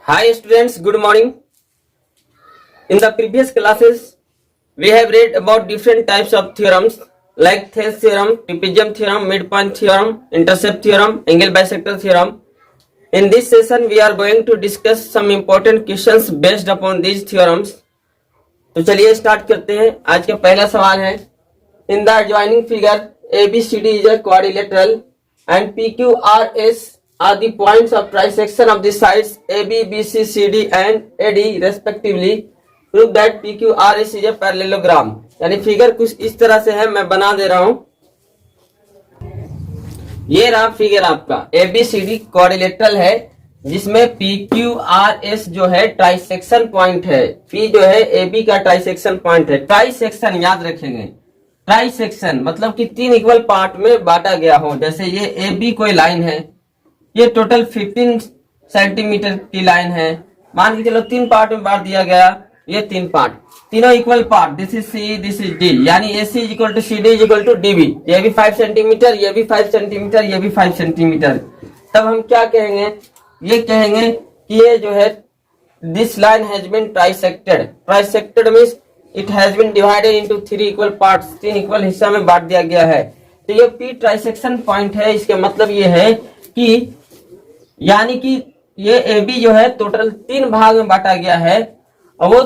Hi students, good morning. In the previous classes, we have read about different types of theorems like Thales theorem, trapezium theorem, midpoint theorem, intercept theorem, angle bisector theorem. In this session, we are going to discuss some important questions based upon these theorems. तो चलिए start करते हैं। आज का पहला सवाल है, in the adjoining figure ABCD is a quadrilateral and PQRS are the points of trisection of the sides AB, BC, CD and AD respectively. Prove that PQRS is a parallelogram. यानी figure कुछ इस तरह से है, मैं बना दे रहा हूं। ये रहा फिगर आपका ABCD क्वाड्रिलेटरल है जिसमें PQRS जो है ट्राइसेक्शन पॉइंट है। P जो है AB का ट्राइसेक्शन पॉइंट है। ट्राइसेक्शन याद रखेंगे, ट्राइसेक्शन मतलब कि तीन इक्वल पार्ट में बांटा गया हो। जैसे ये AB कोई लाइन है, ये टोटल 15 सेंटीमीटर की लाइन है। मान के चलो तीन पार्ट में बांट दिया गया, ये तीन पार्ट, तीनों equal part, this is C, this is D, यानी AC is equal to CD is equal to DB। ये भी 5 सेंटीमीटर, ये भी 5 सेंटीमीटर, ये भी 5 सेंटीमीटर। तब हम क्या कहेंगे, ये कहेंगे कि ये जो है this line has been trisected. Trisected means it has been divided into 3 equal parts, तीन इक्वल हिस्सा में बांट दिया गया है। तो ये P ट्राइसेक्शन पॉइंट है। इसका मतलब ये है कि यानी कि ये AB जो है टोटल तीन भाग में बांटा गया है और वो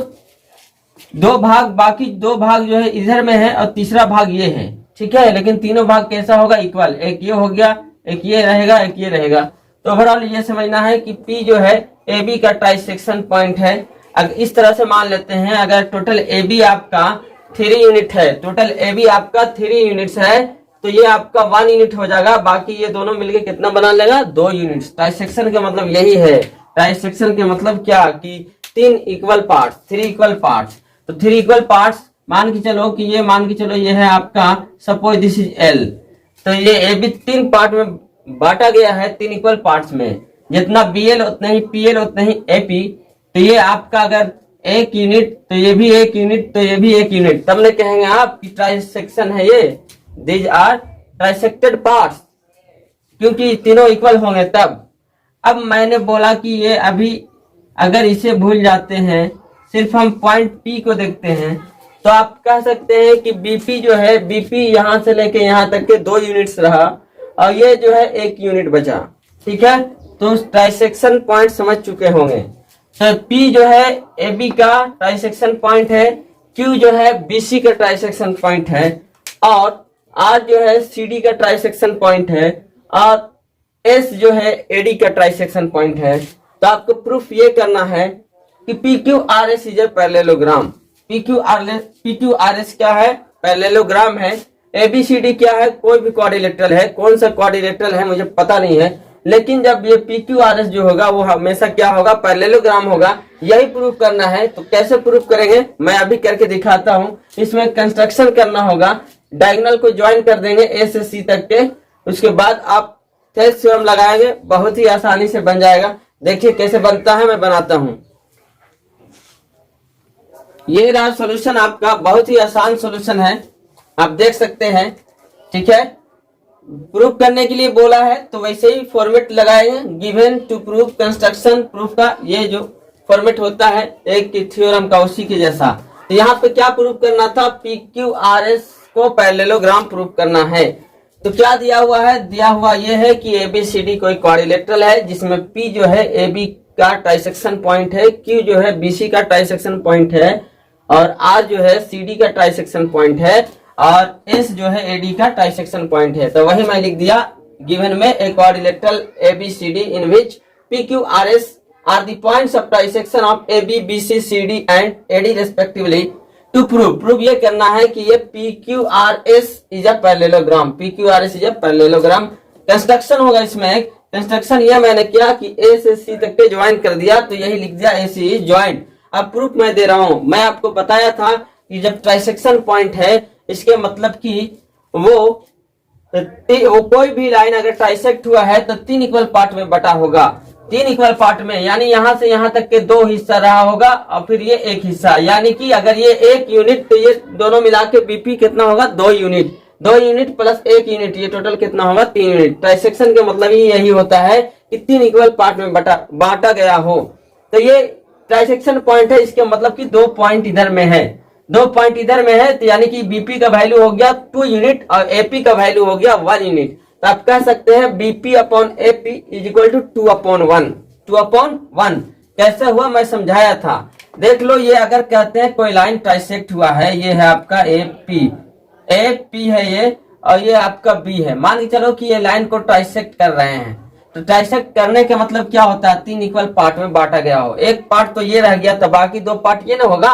दो भाग, बाकी दो भाग जो है इधर में है और तीसरा भाग ये है, ठीक है। लेकिन तीनों भाग कैसा होगा, इक्वल। एक ये हो गया, एक ये रहेगा, एक ये रहेगा। तो ओवरऑल ये समझना है कि P जो है AB का ट्राइसेक्शन पॉइंट है। अगर इस तरह से मान लेते हैं, अगर टोटल AB आपका 3 यूनिट है, टोटल AB आपका 3 यूनिट्स है, तो ये आपका 1 यूनिट हो जाएगा। बाकी ये दोनों मिलके कितना बना लेगा, 2 यूनिट्स। ट्राइसेक्शन का मतलब यही है। ट्राइसेक्शन के मतलब क्या कि तीन इक्वल पार्ट्स, 3 इक्वल पार्ट्स। तो 3 इक्वल पार्ट्स मान के चलो कि ये मान के चलो ये है आपका, सपोज दिस इज L। तो ये AB तीन पार्ट में बांटा गया है, 3 इक्वल पार्ट्स में। जितना BL उतना ही PL उतना ही AP। तो ये आपका अगर 1 यूनिट, तो ये भी 1 यूनिट, तो ये भी 1 यूनिट। तब ने कहेंगे आप कि ट्राइसेक्शन है ये, दीज आर ट्राइसेक्टेड पार्ट्स, क्योंकि तीनों इक्वल होंगे तब। अब मैंने बोला कि ये अभी अगर इसे भूल जाते हैं, सिर्फ हम पॉइंट P को देखते हैं, तो आप कह सकते हैं कि BP जो है, BP यहां से लेके यहां तक के 2 यूनिट्स रहा और ये जो है 1 यूनिट बचा, ठीक है। तो ट्राइसेक्शन पॉइंट समझ चुके होंगे। तो P जो है AB का ट्राइसेक्शन पॉइंट है, Q जो है BC का ट्राइसेक्शन पॉइंट है और R जो है CD का ट्राइसेक्शन पॉइंट है और S जो है AD का ट्राइसेक्शन पॉइंट है। तो आपको प्रूफ ये करना है कि PQRS is a parallelogram. PQRS क्या है, पैरेललोग्राम है। ABCD क्या है, कोई भी क्वाड्रिलेटरल है। कौन सा क्वाड्रिलेटरल है मुझे पता नहीं है, लेकिन जब ये PQRS जो होगा वो हमेशा क्या होगा, पैरेललोग्राम होगा। यही प्रूफ करना है। तो कैसे प्रूफ करेंगे, मैं अभी करके दिखाता हूँ। इसमें कंस्ट्रक्शन करना होगा, डायगोनल को ज्वाइन कर देंगे A से C तक के। उसके बाद आप थेल्स थ्योरम लगाएंगे, बहुत ही आसानी से बन जाएगा। देखिए कैसे बनता है, मैं बनाता हूं। ये रहा सॉल्यूशन आपका, बहुत ही आसान सॉल्यूशन है, आप देख सकते हैं, ठीक है। प्रूफ करने के लिए बोला है तो वैसे ही फॉर्मेट लगाएंगे, given to proof construction. Proof का ये जो फॉर्मेट होता है एक थ्योरम का, उसी के जैसा। तो यहाँ पे क्या प्रूफ करना था, PQRS को पैरेललोग्राम प्रूफ करना है। तो क्या दिया हुआ है, दिया हुआ ये है कि ABCD कोई क्वाड्रिलेटरल है जिसमें P जो है AB का ट्राइसेक्शन पॉइंट है, Q जो है BC का ट्राइसेक्शन पॉइंट है और R जो है CD का ट्राइसेक्शन पॉइंट है और S जो है AD का ट्राइसेक्शन पॉइंट है। तो वही मैं लिख दिया, गिवन में a quadrilateral ABCD in which PQRS are the points of trisection of AB, BC, CD and AD respectively. To prove ये करना है कि ये PQRS is a parallelogram। PQRS is a parallelogram। Construction होगा इसमें। कंस्ट्रक्शन ये मैंने किया कि A से C तक के ज्वाइन कर दिया, तो यही लिख दिया AC is joined। अब प्रूफ मैं दे रहा हूं। मैं आपको बताया था कि जब ट्राइसेक्शन पॉइंट है, इसके मतलब कि वो कोई भी लाइन अगर ट्राइसेक्ट हुआ है तो 3 इक्वल पार्ट में बटा होगा। 3 इक्वल पार्ट में, यानी यहां से यहां तक के 2 हिस्सा रहा होगा और फिर ये 1 हिस्सा। यानी कि अगर ये 1 यूनिट, तो ये दोनों मिला के BP कितना होगा, 2 यूनिट। 2 यूनिट प्लस 1 यूनिट, ये टोटल कितना होगा, 3 यूनिट। ट्राइसेक्शन का मतलब ही यही होता है कि 3 इक्वल पार्ट में बांटा गया हो। तो ये ट्राइसेक्शन पॉइंट है, इसके मतलब कि 2 पॉइंट इधर में है, 2 पॉइंट इधर में है, तो यानी कि बीपी का वैल्यू हो गया 2 यूनिट और एपी का वैल्यू हो गया 1 यूनिट। तो आप कह सकते हैं BP upon AP is equal to 2/1, 2/1। कैसे हुआ मैं समझाया था, देख लो। ये अगर कहते हैं कोई लाइन ट्राइसेक्ट हुआ है, ये है आपका एपी है ये, और ये आपका बी है। मान के चलो कि ये लाइन को ट्राइसेक्ट कर रहे हैं, तो ट्राइसेक्ट करने का मतलब क्या होता है, 3 इक्वल पार्ट में बांटा गया हो। एक पार्ट तो ये रह गया, तो बाकी 2 पार्ट ये ना होगा,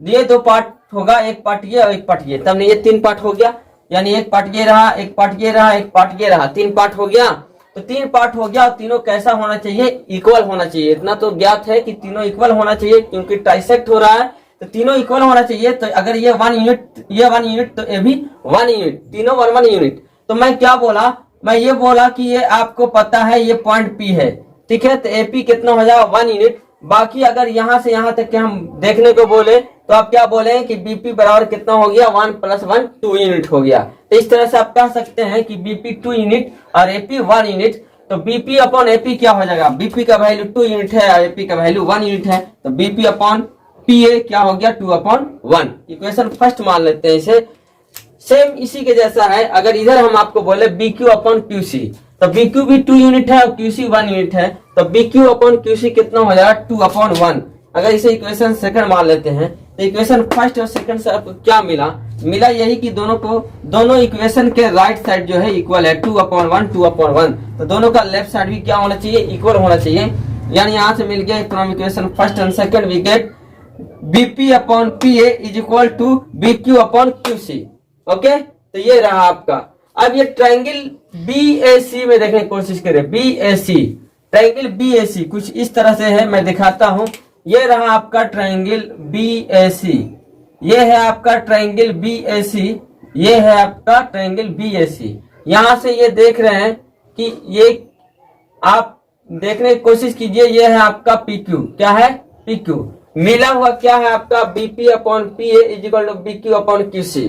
ये 2 पार्ट होगा, एक पार्ट ये और एक पार्ट ये, तब ये 3 पार्ट हो गया। यानी एक पार्ट ये रहा, एक पार्ट ये रहा, एक पार्ट ये रहा, 3 पार्ट हो गया। तो 3 पार्ट हो गया, और तीनों कैसा होना चाहिए, इक्वल होना चाहिए। इतना तो ज्ञात है कि तीनों इक्वल होना चाहिए, क्योंकि ट्राइसेक्ट हो रहा है तो तीनों इक्वल होना चाहिए। तो अगर ये 1 यूनिट, ये 1 यूनिट, तो ये भी 1 यूनिट, तीनों 1 यूनिट। तो मैं क्या बोला, मैं ये बोला कि ये आपको पता है ये पॉइंट पी है, ठीक है। तो एपी कितना हो जाएगा, 1 यूनिट। बाकी अगर यहाँ से यहाँ तक के हम देखने को बोले, तो आप क्या बोले कि बीपी बराबर कितना हो गया, 1 + 1 2 यूनिट हो गया। तो इस तरह से आप कह सकते हैं कि बीपी 2 यूनिट और एपी 1 यूनिट। तो बीपी अपॉन एपी क्या हो जाएगा, बीपी का वैल्यू 2 यूनिट है और एपी का वैल्यू 1 यूनिट है, तो बीपी अपॉन पीए क्या हो गया, 2/1। इक्वेशन फर्स्ट मान लेते हैं इसे। सेम इसी के जैसा है, अगर इधर हम आपको बोले BQ अपॉन QC, तो BQ भी 2 यूनिट है और QC 1 यूनिट है, तो BQ अपॉन QC कितना हो जाएगा, 2/1। अगर इसे इक्वेशन सेकंड मान लेते हैं, तो इक्वेशन फर्स्ट और सेकंड से आपको क्या मिला यही कि दोनों इक्वेशन के राइट साइड जो है इक्वल है, 2/1 2/1। तो दोनों का लेफ्ट साइड भी क्या होना चाहिए, इक्वल होना चाहिए। यानी यहाँ से मिल गया from equation first and second we get BP upon PA is equal to BQ upon QC। Okay, तो ये रहा आपका। अब ये ट्रायंगल BAC में देखने की कोशिश करें, BAC, ट्रायंगल BAC कुछ इस तरह से है, मैं दिखाता हूं। ये रहा आपका ट्रायंगल BAC, ये है आपका ट्रायंगल BAC, ये है आपका ट्रायंगल BAC। यहां से ये देख रहे हैं कि ये आप देखने की कोशिश कीजिए, ये है आपका PQ, क्या है PQ। मिला हुआ क्या है आपका BP upon PA is equal to BQ upon QC,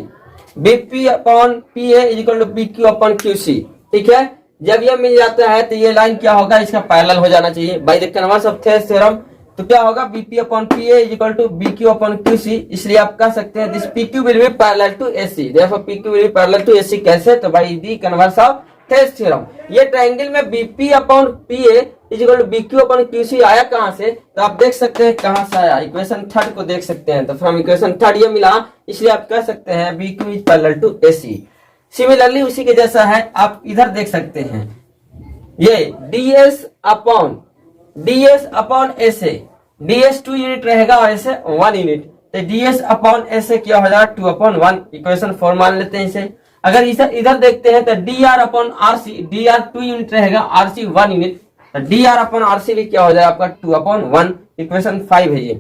BP upon PA is equal to BQ upon QC, ठीक है। जब ये मिल जाता है तो ये लाइन क्या होगा, इसका पैरेलल हो जाना चाहिए by the converse of Thevenin theorem. तो क्या होगा, BP upon PA is equal to BQ upon QC। इसलिए आप कह सकते हैं this PQ will be parallel to AC, therefore PQ will be parallel to AC। कैसे, तो by the converse of Thevenin theorem. ये ट्रायंगल में BP upon PA is equal to BQ upon QC आया कहां से, तो आप देख सकते हैं कहां से आया, इक्वेशन थर्ड को देख सकते हैं। तो फ्रॉम इक्वेशन थर्ड ये मिला, इसलिए आप कह सकते हैं BQ is parallel to AC। Similarly उसी के जैसा है, आप इधर देख सकते हैं, ये DS upon SA, DS 2 unit रहेगा और ऐसे 1 यूनिट, तो DS अपॉन SA क्या हो जाएगा, 2/1। इक्वेशन 4 मान लेते हैं इसे। अगर इधर देखते हैं तो DR upon RC, DR 2 unit रहेगा, RC 1 यूनिट, तो DR अपॉन RC भी क्या हो जाएगा आपका 2/1। इक्वेशन 5 है ये।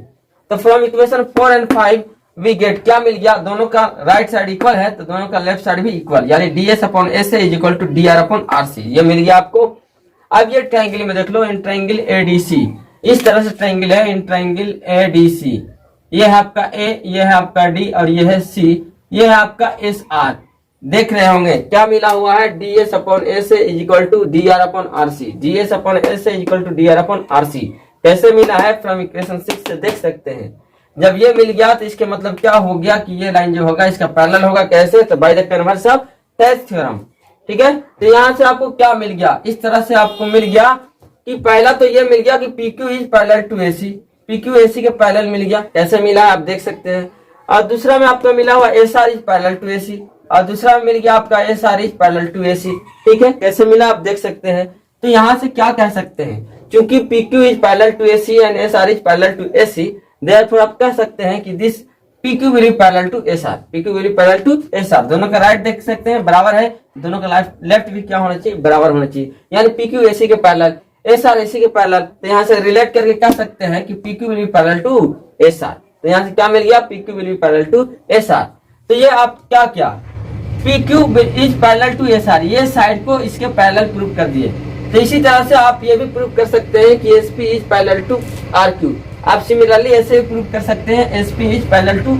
तो from equation 4 and 5 we get, क्या मिल गया, दोनों का राइट साइड इक्वल है तो दोनों का लेफ्ट साइड भी इक्वल, यानी DS upon SA is equal to DR upon RC, ये मिल गया आपको। अब ये ट्रायंगल में देख लो, इन ट्रायंगल ADC, इस तरह से ट्रायंगल है, इन ट्रायंगल ADC, ये है आपका A, ये है आपका D और ये है C, ये है आपका SR। देख रहे होंगे क्या मिला हुआ है, DS upon SA is equal to DR upon RC, DS upon SA is equal to DR upon RC। कैसे मिला है, फ्रॉम इक्वेशन 6 से देख सकते हैं। जब ये मिल गया तो इसके मतलब क्या हो गया कि ये लाइन जो होगा इसका पैरेलल होगा। कैसे, तो by the converse of Thevenin theorem, ठीक है। तो यहाँ से आपको क्या मिल गया, इस तरह से आपको मिल गया कि पहला तो ये मिल गया कि PQ is parallel to AC, PQ AC के पैरेलल मिल गया। कैसे मिला आप देख सकते हैं। और दूसरा में आपको मिला हुआ SR is parallel to AC, और दूसरा में मिल गया आपका SR is parallel to AC, ठीक है। कैसे मिला आप देख सकते हैं। तो यहाँ से क्या कह सकते हैं, क्योंकि PQ is parallel to AC and SR is parallel to AC, therefore आप कह सकते हैं कि this PQ will be parallel to SR, PQ will be parallel to SR। दोनों का राइट देख सकते हैं बराबर है, दोनों का लेफ्ट भी क्या होना चाहिए, बराबर होना चाहिए। यानी PQ AC के पैरेलल, SR AC के पैरेलल। तो यहाँ से रिलेट करके कह सकते हैं कि PQ will be parallel to SR। तो यहाँ से क्या मिल गया, PQ will be parallel to SR। तो ये आप क्या किया, PQ is parallel to SR, ये साइड को इसके पैरेलल प्रूव कर दिए। तो इसी तरह से आप ये भी प्रूव कर सकते हैं कि SP is parallel to RQ। आप सिमिलरली ऐसे भी प्रूव कर सकते हैं SP is parallel to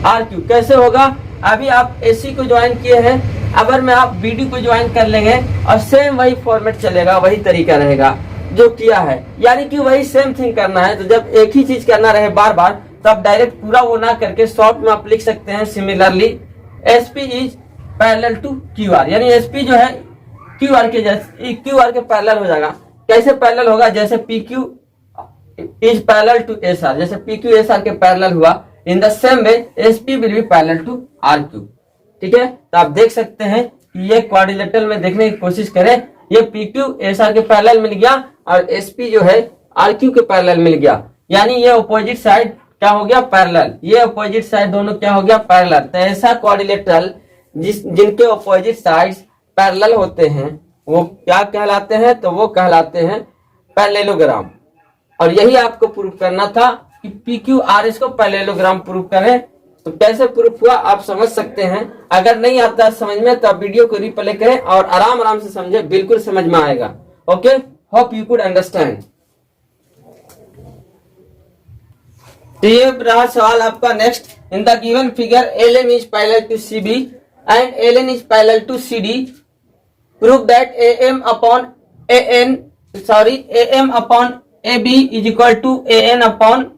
RQ। कैसे होगा, अभी आप AC को ज्वाइन किए हैं, अगर मैं आप BD को ज्वाइन कर लेंगे और सेम वही फॉर्मेट चलेगा, वही तरीका रहेगा। जो किया है, यानी कि वही सेम थिंग करना है। तो जब एक ही चीज करना रहे बार बार, तब डायरेक्ट पूरा वो ना करके शॉर्ट में आप लिख सकते हैं similarly SP is parallel to Q R, यानी एसपी जो है क्यू आर के जैसे क्यू आर के पैरेलल हो जाएगा। कैसे पैरेलल होगा? जैसे P Q is parallel to S R, जैसे पी क्यू एस आर के पैरेलल हुआ, in the same way S P will be parallel to R Q. ठीक है, तो आप देख सकते हैं कि ये क्वाड्रिलेटरल में देखने की कोशिश करें, ये पी क्यू एस आर के पैरेलल मिल गया और एस पी जो है आर क्यू के पैरेलल मिल गया, यानी ये अपोजिट साइड क्या हो गया? पैरेलल। ये अपोजिट साइड दोनों क्या हो गया? पैरेलल। तो ऐसा क्वाड्रिलेटरल जिनके अपोजिट साइड्स पैरेलल होते हैं वो क्या कहलाते हैं? तो वो कहलाते हैं पैरेललोग्राम। और यही आपको प्रूव करना था कि पी क्यू आर एस को पैरेललोग्राम प्रूव करें। तो कैसे प्रूफ हुआ आप समझ सकते हैं। अगर नहीं आता समझ में तो आप वीडियो को रिप्ले करें और आराम आराम से समझे, बिल्कुल समझ में आएगा। Okay, hope you could understand. तो ये रहा सवाल आपका next. In the given figure L M is parallel to C B and L N is parallel to C D, prove that A M upon A B is equal to A N upon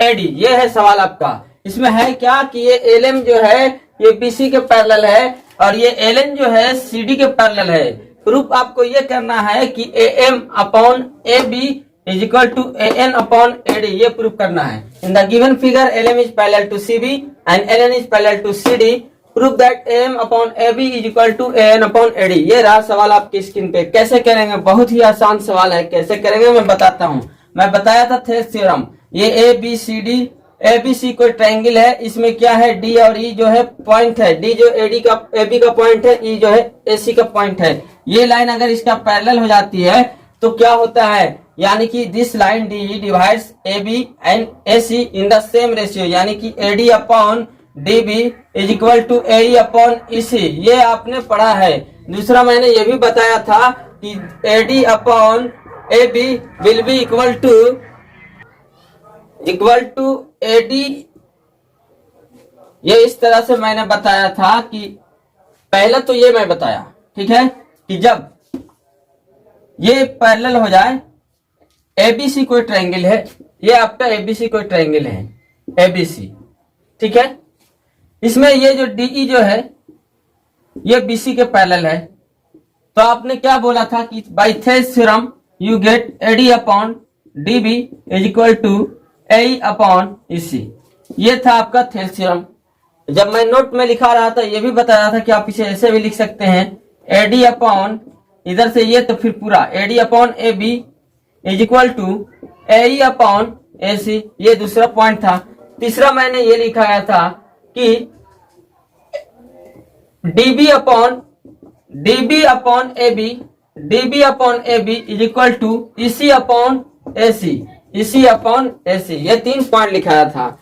A D. ये है सवाल आपका। इसमें है क्या कि ये L M जो है ये बी सी के पैरेलल है और ये एल एन जो है सी डी के पैरेलल है। प्रूफ आपको ये करना है कि A M upon A B is equal to A N upon A D, ये प्रूफ करना है। In the given figure L M is parallel to C B and L N is parallel to C D, proof that A M upon A B is equal to A N upon A D. ये रहा सवाल आपकी screen पे। कैसे करेंगे? बहुत ही आसान सवाल है। कैसे करेंगे मैं बताता हूँ। मैं बताया था थेस थ्योरम। ये A B C D, A B C कोई ट्रायंगल है, इसमें क्या है? डी और ई जो है पॉइंट है। डी जो ए डी का ए बी का पॉइंट है, ई जो है ए सी का पॉइंट है। ये लाइन अगर इसका पैरेलल हो जाती है तो क्या होता है? यानी कि this line D E divides A B and A C in the same ratio, यानी कि A D upon D B is equal to A E upon E C. ये आपने पढ़ा है। दूसरा मैंने ये भी बताया था कि A D upon A B will be equal to A D. ये इस तरह से मैंने बताया था कि पहले तो ये मैं बताया, ठीक है, कि जब ये पैरेलल हो जाए, एबीसी कोई ट्रायंगल है, ये आपका एबीसी कोई ट्रायंगल है एबीसी, ठीक है। इसमें ये जो डीई जो है ये बीसी के पैरेलल है। तो आपने क्या बोला था कि by Thales theorem you get AD upon DB is equal to A upon EC. ये था आपका थेस थ्योरम। जब मैं नोट में लिखा रहा था ये भी बताया था कि आप इसे ऐसे भी लिख सकते हैं, एडी अपॉन इधर से ये तो फिर पूरा AD upon A B is equal to A upon A C. ये दूसरा पॉइंट था। तीसरा मैंने ये लिखाया था कि DB upon A B is equal to EC upon A C. ये 3 पॉइंट लिखाया था।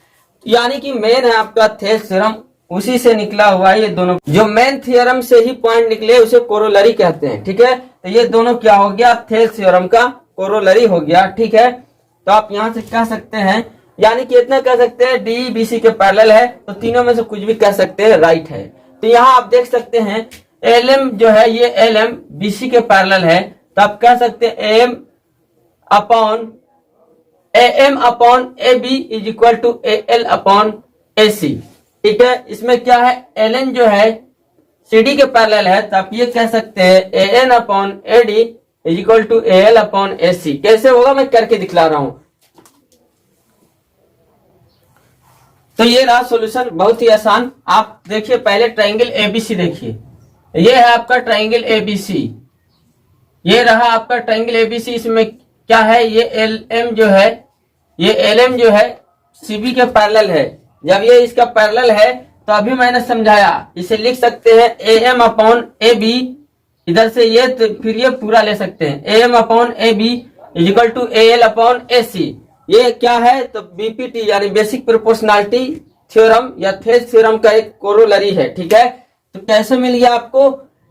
यानी कि मेन है आपका थेस थ्योरम, उसी से निकला हुआ है ये दोनों। जो मेन थ्योरम से ही पॉइंट निकले उसे कोरोलरी कहते हैं, ठीक है। तो ये दोनों क्या हो गया? थेस थ्योरम का कोरोलरी हो गया, ठीक है। तो आप यहां से कह सकते हैं, यानी कि इतना कह सकते हैं डी बी सी के पैरेलल है, तो तीनों में से कुछ भी कह सकते हैं, राइट है। तो यहाँ आप देख सकते हैं एल एम जो है ये एल एम बी सी के पैरेलल है, तो आप कह सकते हैं A M upon A B is equal to A L upon A C, ठीक है। इसमें क्या है? एल एन जो है सी डी के पैरेलल है, तो आप ये कह सकते हैं A N upon A D is equal to A L upon A C. कैसे होगा मैं करके दिखला रहा हूं। तो ये रहा सॉल्यूशन, बहुत ही आसान। आप देखिए पहले ट्रायंगल एबीसी देखिए, ये है आपका ट्रायंगल एबीसी। ये रहा आपका ट्रायंगल एबीसी। इसमें क्या है? ये एल एम जो है, ये एल एम जो है सीबी के पैरेलल है। जब ये इसका पैरेलल है तो अभी मैंने समझाया, इसे लिख सकते हैं A M upon A B, इधर से ये तो फिर ये पूरा ले सकते हैं, A M upon A B is equal to A L upon A C. ये क्या है? तो बीपीटी यानी बेसिक प्रोपोर्शनैलिटी थ्योरम या थेस थ्योरम का एक कोरोलरी है, ठीक है। तो कैसे मिल गया आपको?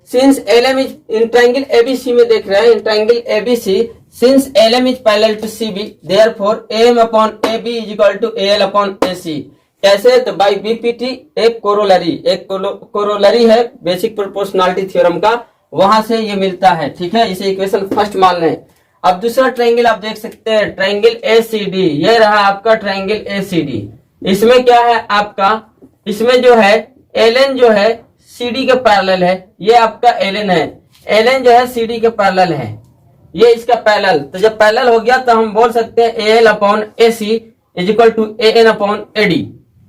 Since L M is in triangle ABC में देख रहे हैं, in triangle ABC since L M is parallel to CB therefore A M upon A B is equal to A L upon A C. कैसे? तो by BPT एक corollary है basic proportionality theorem का, वहां से ये मिलता है, ठीक है। इसे इक्वेशन फर्स्ट मान लें। अब दूसरा ट्रायंगल आप देख सकते हैं, ट्रायंगल एसीडी, ये रहा आपका ट्रायंगल एसीडी। इसमें क्या है आपका, इसमें जो है एलएन जो है सीडी के पैरेलल है, ये आपका एलएन है, एलएन जो है सीडी के पैरेलल है, ये इसका पैरेलल। तो जब पैरेलल हो गया तो हम बोल सकते हैं L upon A C is equal to A N upon A D.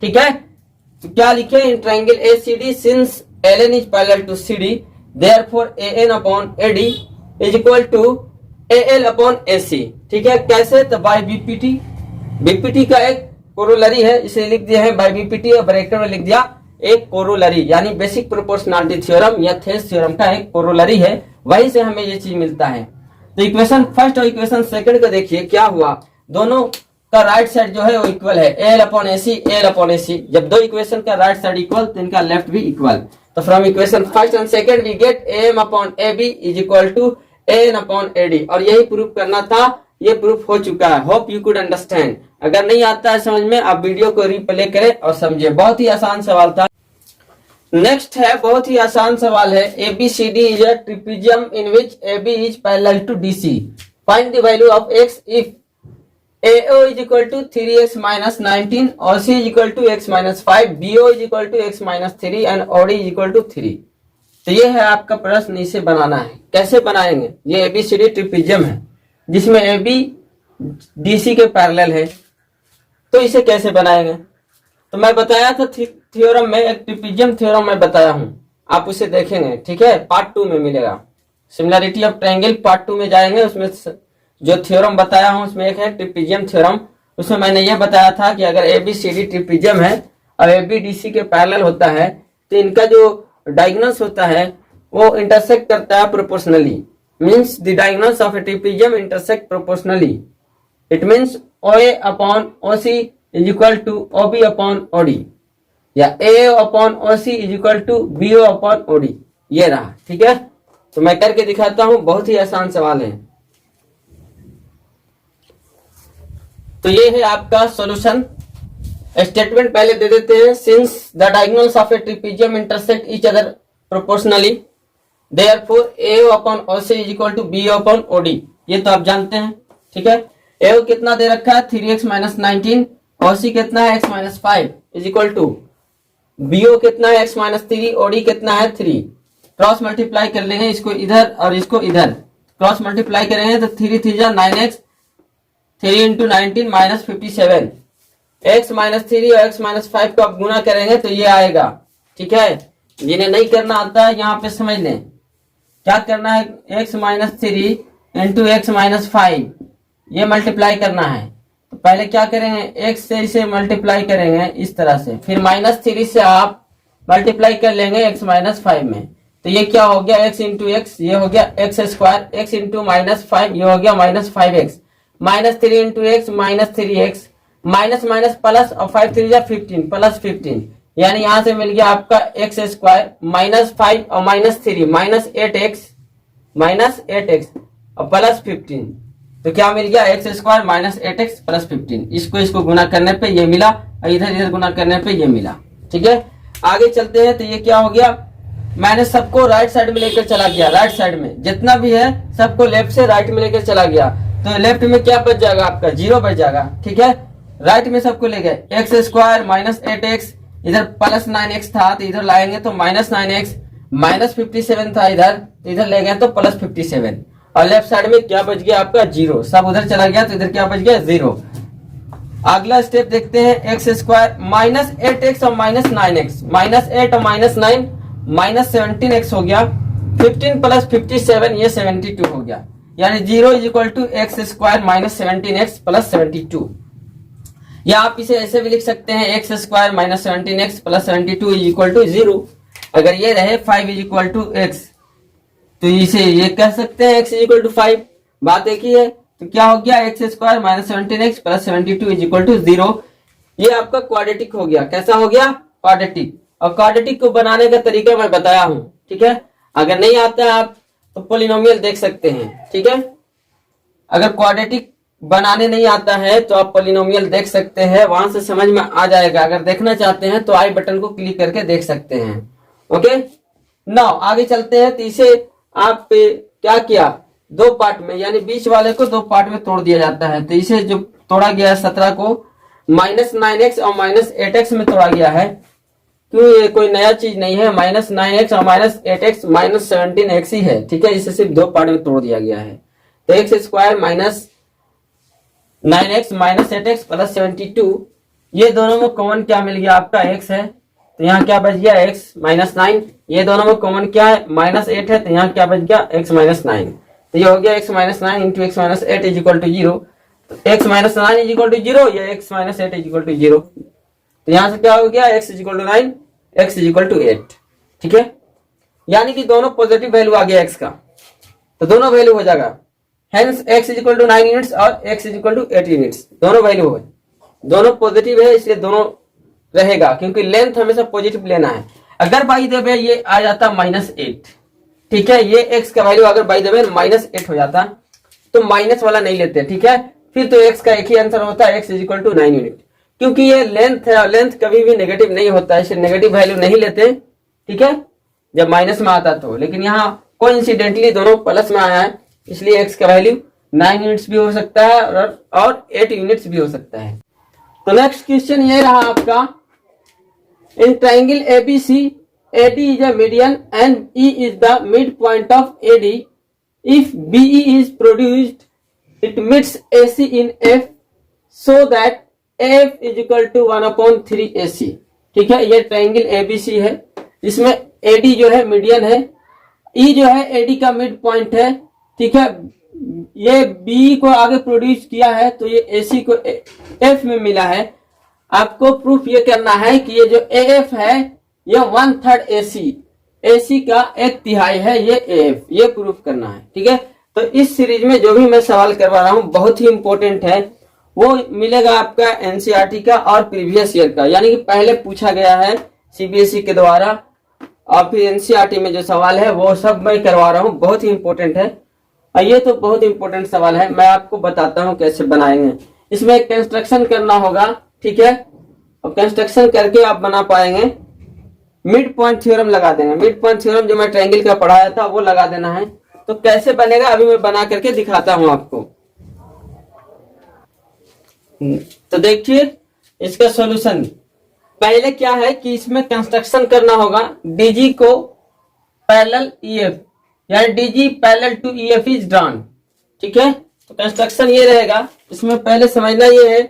ठीक है, तो क्या लिखे in triangle A C D, since L N is parallel to C D therefore A N upon A D is equal to A L upon A C. ठीक है, कैसे, तो bye BPT, BPT का एक कोरोलरी है, इसे लिख दिया है बाय बीपीटी और ब्रैकेट में लिख दिया एक कोरोलरी, यानी बेसिक प्रोपोर्शनलिटी थ्योरम या थेस थ्योरम का एक कोरोलरी है, वहीं से हमें ये चीज मिलता है। तो इक्वेशन फर्स्ट और इक्वेशन सेकंड का देखिए क्या हुआ, दोनों का राइट साइड जो है वो इक्वल है, L upon A C, L upon A सी। जब दो इक्वेशन का राइट साइड इक्वल तो इनका लेफ्ट भी इक्वल। तो from equation first and second we get M upon A B is equal to N upon A D, और यही proof करना था, ये प्रूफ हो चुका है। Hope you could understand. अगर नहीं आता है समझ में, आप वीडियो को रिप्ले करें और समझे, बहुत ही आसान सवाल था। नेक्स्ट है, बहुत ही आसान सवाल है, ABCD is a trapezium in which AB is parallel to DC, find the value of x if AO is equal to 3x minus 19, OC is equal to x minus 5, BO is equal to x minus 3 and OD is equal to 3। तो ये है आपका प्रश्न, इसे बनाना है। कैसे बनाएंगे, ये ABCD ट्रिपेजियम है जिसमें AB DC के पैरेलल है, तो इसे कैसे बनाएंगे, तो मैं बताया था थ्योरम में, एक ट्रिपेजियम थ्योरम मैं बताया हूं, आप उसे देखेंगे। ठीक है, पार्ट 2 में मिलेगा, सिमिलरिटी ऑफ ट्रायंगल पार्ट 2 में जाएंगे, उसमें जो थ्योरम बताया हूं उसमें एक है ट्रिपेजियम थ्योरम। उसमें मैंने ये बताया था कि अगर ABCD ट्रिपेजियम है और ABDC के पैरेलल होता है तो इनका जो डायगोनल्स होता है वो इंटरसेक्ट करता है proportionally, means the diagonals of a trapezium intersect proportionally, it means OA upon OC is equal to OB upon OD, या AO upon OC is equal to BO upon OD, ये रहा। ठीक है, तो मैं करके दिखाता हूं, बहुत ही आसान सवाल है। तो ये है आपका सॉल्यूशन। स्टेटमेंट पहले दे देते हैं, since the diagonals of a trapezium intersect each other proportionally therefore AO upon OC is equal to BO upon OD, ये तो आप जानते हैं। ठीक है, AO कितना दे रखा है 3x माइनस 19, OC कितना है x minus 5 is equal to BO कितना है x माइनस 3, OD कितना है 3। क्रॉस मल्टीप्लाई कर लेंगे, इसको इधर और इसको इधर क्रॉस मल्टीप्लाई करेंगे तो 3 3 जा 9x, 3 into 19 minus 57, x minus 3 और x माइनस 5 को आप गुना करेंगे तो ये आएगा। ठीक है, जिन्हें नहीं करना आता है यहाँ पे समझ लें, क्या करना है, x minus 3 into x minus 5 ये मल्टीप्लाई करना है। तो पहले क्या करेंगे, x से इसे मल्टीप्लाई करेंगे इस तरह से, फिर माइनस 3 से आप मल्टीप्लाई कर लेंगे x माइनस 5 में, तो ये क्या हो गया, x इंटू एक्स, ये हो गया x square, x into minus 5 ये हो गया minus 5x, minus 3 into x minus 3x, minus minus plus और 5 3 15 प्लस 15, यानी यहां से मिल गया आपका एक्स स्क्वायर माइनस 5 और माइनस 3 माइनस 8x और प्लस 15, तो क्या मिल गया, x square minus 8x plus 15। इसको गुना करने पे ये मिला और इधर गुना करने पे ये मिला। ठीक है, आगे चलते हैं। तो ये क्या हो गया, मैंने सबको राइट साइड में लेकर चला गया, राइट साइड में जितना भी है सबको लेफ्ट से राइट में लेकर चला गया, तो लेफ्ट में क्या बच जाएगा आपका, 0 बच जाएगा। ठीक है, राइट में सबको ले गए, एक्स स्क्वायर माइनस 8x, इधर प्लस 9x था तो इधर लाएंगे तो माइनस 9x, माइनस 57 था इधर तो इधर ले गए तो प्लस 57, और लेफ्ट साइड में क्या बच गया आपका 0, सब उधर चला गया तो इधर क्या बच गया 0। अगला स्टेप देखते हैं, एक्स स्क्वायर माइनस 8x और माइनस 9x, माइनस 8 और माइनस 9 माइनस 17x हो गया, 15 प्लस 57 ये 72 हो गया, यानी 0 is equal to x square minus 17x plus 72, या आप इसे ऐसे भी लिख सकते हैं, x square minus 17x plus 72 is equal to 0। अगर ये रहे 5 इज इक्वल टू एक्स तो इसे ये कह सकते हैं x इज इक्वल टू 5, बात एक ही है। तो क्या हो गया, x square minus 17x plus 72 is equal to 0, ये आपका क्वाड्रेटिक हो गया। कैसा हो गया, क्वाड्रेटिक। और क्वाड्रेटिक को बनाने का तरीका मैं बताया हूं। ठीक है, अगर नहीं आता है आप तो पॉलिनोमियल देख सकते हैं। ठीक है, अगर क्वाड्रेटिक बनाने नहीं आता है तो आप पॉलिनोमियल देख सकते हैं, वहां से समझ में आ जाएगा। अगर देखना चाहते हैं तो आई बटन को क्लिक करके देख सकते हैं। ओके, नाउ आगे चलते हैं। तो इसे आप क्या किया, दो पार्ट में, यानी बीच वाले को दो पार्ट में तोड़ दिया जाता है। तो इसे जो तोड़ा गया है 17 को -9x और -8x में तोड़ा गया है। क्यों, ये कोई नया चीज नहीं है। -9x और -8x -17x ही है, ठीक है। इसे सिर्फ दो पार्ट में तोड़ दिया गया है। तो x square -9x -8x plus 72, ये दोनों में कॉमन क्या मिल गया आपका, x है। तो यहाँ क्या बच गया, x -9। ये दोनों में कॉमन क्या है, -8 है। तो यहाँ क्या बच गया, x -9। तो ये हो गया x -9 into x -8 is equal to 0। तो x -9 इज इक्वल टू 0 या x -8 इज इक्वल टू 0। तो यहाँ से क्या हो गया, x is equal to 9, x is equal to 8, ठीक है। यानी कि दोनों पॉजिटिव वैल्यू आ गया x का, तो दोनों वैल्यू हो जाएगा। Hence x is equal to 9 units और x is equal to 8 units, दोनों वैल्यू है। दोनों पॉजिटिव है इसलिए दोनों रहेगा, क्योंकि लेंथ हमेशा पॉजिटिव लेना है। अगर बाई द वे ये आ जाता -8, ठीक है, ये x का वैल्यू अगर बाई द वे -8 हो जाता तो माइनस वाला नहीं लेते, ठीक है। फिर तो x का एक ही आंसर होता है, x is equal to 9 unit. क्योंकि ये लेंथ है, लेंथ कभी भी नेगेटिव नहीं होता है, इसलिए नेगेटिव वैल्यू नहीं लेते, ठीक है, जब माइनस में आता तो। लेकिन यहाँ कोइंसिडेंटली दोनों प्लस में आया है, इसलिए x का वैल्यू 9 यूनिट्स भी हो सकता है और 8 यूनिट्स भी हो सकता है। तो नेक्स्ट क्वेश्चन ये रहा आपका, in triangle ABC, AD is a median and E is the midpoint of AD. If BE is produced, it meets AC in F so that F is equal to 1/3 AC। ठीक है, ये triangle ABC है, इसमें AD जो है median है, E जो है AD का मिड पॉइंट है, ठीक है। ये BE को आगे प्रोड्यूस किया है तो ये AC को F में मिला है। आपको प्रूफ ये करना है कि ये जो AF है ये 1/3 AC का 1/3 है, ये AF, ये प्रूफ करना है, ठीक है। तो इस सीरीज में जो भी मैं सवाल करवा रहा हूं बहुत ही इंपॉर्टेंट है, वो मिलेगा आपका एनसीईआरटी का और प्रीवियस ईयर का, यानी कि पहले पूछा गया है सीबीएसई के द्वारा और फिर एनसीईआरटी में जो सवाल है वो सब मैं करवा रहा हूँ, बहुत ही इंपॉर्टेंट है। और ये तो बहुत इंपॉर्टेंट सवाल है, मैं आपको बताता हूँ कैसे बनाएंगे। इसमें कंस्ट्रक्शन करना होगा, ठीक है, और कंस्ट्रक्शन करके आप बना पाएंगे। मिड पॉइंट थ्योरम लगा देंगे, मिड पॉइंट थ्योरम जो मैं ट्रायंगल का पढ़ाया था वो लगा देना है। तो कैसे बनेगा अभी मैं बना करके दिखाता हूं आपको। तो देखिए इसका सॉल्यूशन, पहले क्या है कि इसमें कंस्ट्रक्शन करना होगा डीजी को पैरेलल ईएफ, यानी DG parallel to EF is drawn, ठीक है। तो कंस्ट्रक्शन ये रहेगा, इसमें पहले समझना ये है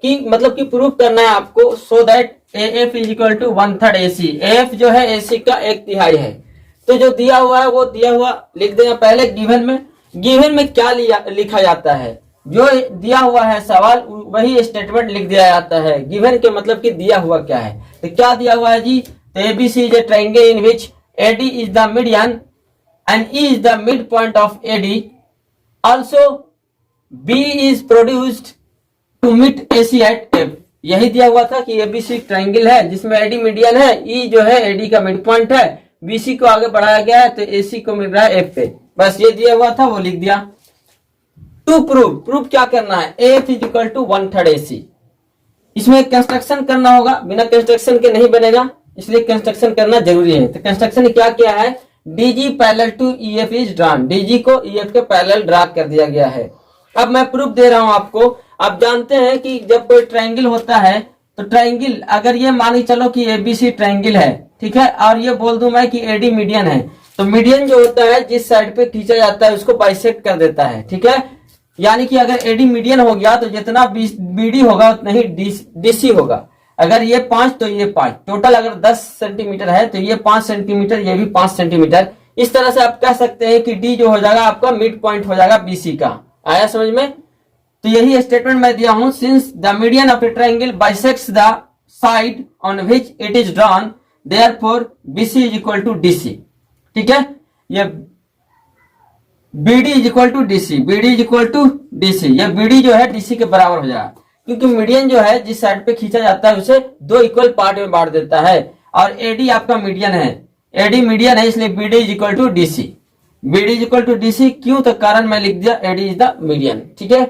कि मतलब कि प्रूफ करना है आपको, so that AF is equal to 1/3 AC। AF जो है AC का 1/3 है। तो जो दिया हुआ है वो दिया हुआ लिख देना पहले गिवन में। गिवन में क्या लिखा जाता है, जो दिया हुआ है सवाल वही स्टेटमेंट लिख दिया जाता है। गिवन के मतलब कि दिया हुआ क्या है, तो क्या दिया हुआ है जी, तो ABC is a triangle in which AD is the median and E is the midpoint of AD. Also B is produced to meet AC at F। यही दिया हुआ था कि ABC ट्रायंगल है जिसमें AD मीडियन है, E जो है AD का मिड पॉइंट है, BC को आगे बढ़ाया गया है तो AC को मिल रहा है F पे। बस ये दिया हुआ था वो लिख दिया। टू प्रूफ क्या करना है, AF is equal to 1/3 AC। इसमें कंस्ट्रक्शन करना होगा, बिना कंस्ट्रक्शन के नहीं बनेगा, इसलिए कंस्ट्रक्शन करना जरूरी है। तो कंस्ट्रक्शन क्या क्या है, DG parallel to EF is drawn, DG को EF के पैरेलल ड्रा कर दिया गया है। अब मैं प्रूफ दे रहा हूं आपको। आप जानते हैं कि जब कोई ट्रायंगल होता है तो ट्रायंगल, अगर ये मान के चलो कि ABC ट्रायंगल है, ठीक है, और ये बोल दूं मैं कि AD मीडियन है, तो मीडियन जो होता है जिस साइड पे खींचा जाता है उसको बाइसेक्ट कर देता है, ठीक है। यानी कि अगर AD मीडियन हो गया तो जितना BD होगा उतना ही DC होगा। अगर ये 5 तो ये 5, टोटल अगर 10 सेंटीमीटर है तो ये 5 सेंटीमीटर, ये भी 5 सेंटीमीटर। इस तरह से आप कह सकते हैं कि D जो हो जाएगा आपका मिड पॉइंट हो जाएगा BC का। आया समझ में? तो यही स्टेटमेंट मैं दिया हूं, since the median of a triangle bisects the side on which it is drawn, therefore BC is equal to DC, ठीक है। ये BD is equal to DC, BD is equal to DC, ये BD जो है DC के बराबर हो जाएगा, क्योंकि मीडियन जो है जिस साइड पे खींचा जाता है उसे 2 इक्वल पार्ट में बांट देता है, और AD आपका मीडियन है, AD मीडियन है, इसलिए BD is equal to DC। BD is equal to DC क्यों, तो कारण मैं लिख दिया AD इज द मीडियन, ठीक है।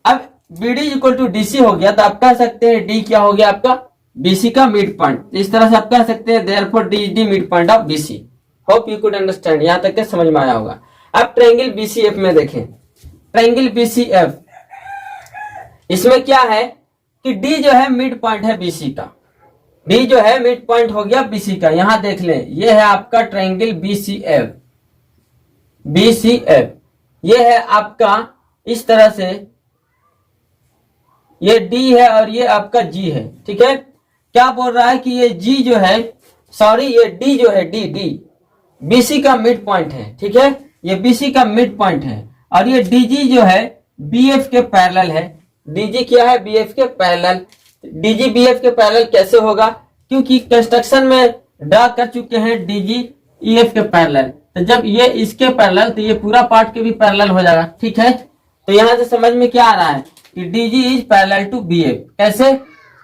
अब BD is equal to DC हो गया तो आप कह सकते हैं D क्या हो गया आपका, BC का मिड पॉइंट। इस तरह से आप कह सकते हैं therefore D is the mid point of BC। Hope you could understand, यहां तक के समझ में आया होगा। अब ट्रायंगल बीसीएफ में देखें, ट्रायंगल बीसीएफ, इसमें क्या है कि डी जो है मिड पॉइंट है बीसी का, डी जो है मिड पॉइंट हो गया बीसी का। यहां देख लें, ये है आपका ट्रायंगल बीसीएफ, बीसीएफ ये है आपका इस तरह से, ये डी है और ये आपका जी है, ठीक है। क्या बोल रहा है कि ये जी जो है, सॉरी ये डी जो है, डी डी बीसी का मिड पॉइंट है, ठीक है, ये बीसी का मिड पॉइंट है। और ये डीजी जो है बीएफ के पैरेलल है, डीजी क्या है, बीएफ के पैरेलल। डीजी बीएफ के पैरेलल कैसे होगा, क्योंकि कंस्ट्रक्शन में ड्रा कर चुके हैं डीजी ईएफ के पैरेलल, तो जब ये इसके पैरेलल तो ये पूरा पार्ट के भी पैरेलल हो जाएगा, ठीक है। तो यहां से समझ में क्या आ रहा है कि DG is parallel to BF. कैसे,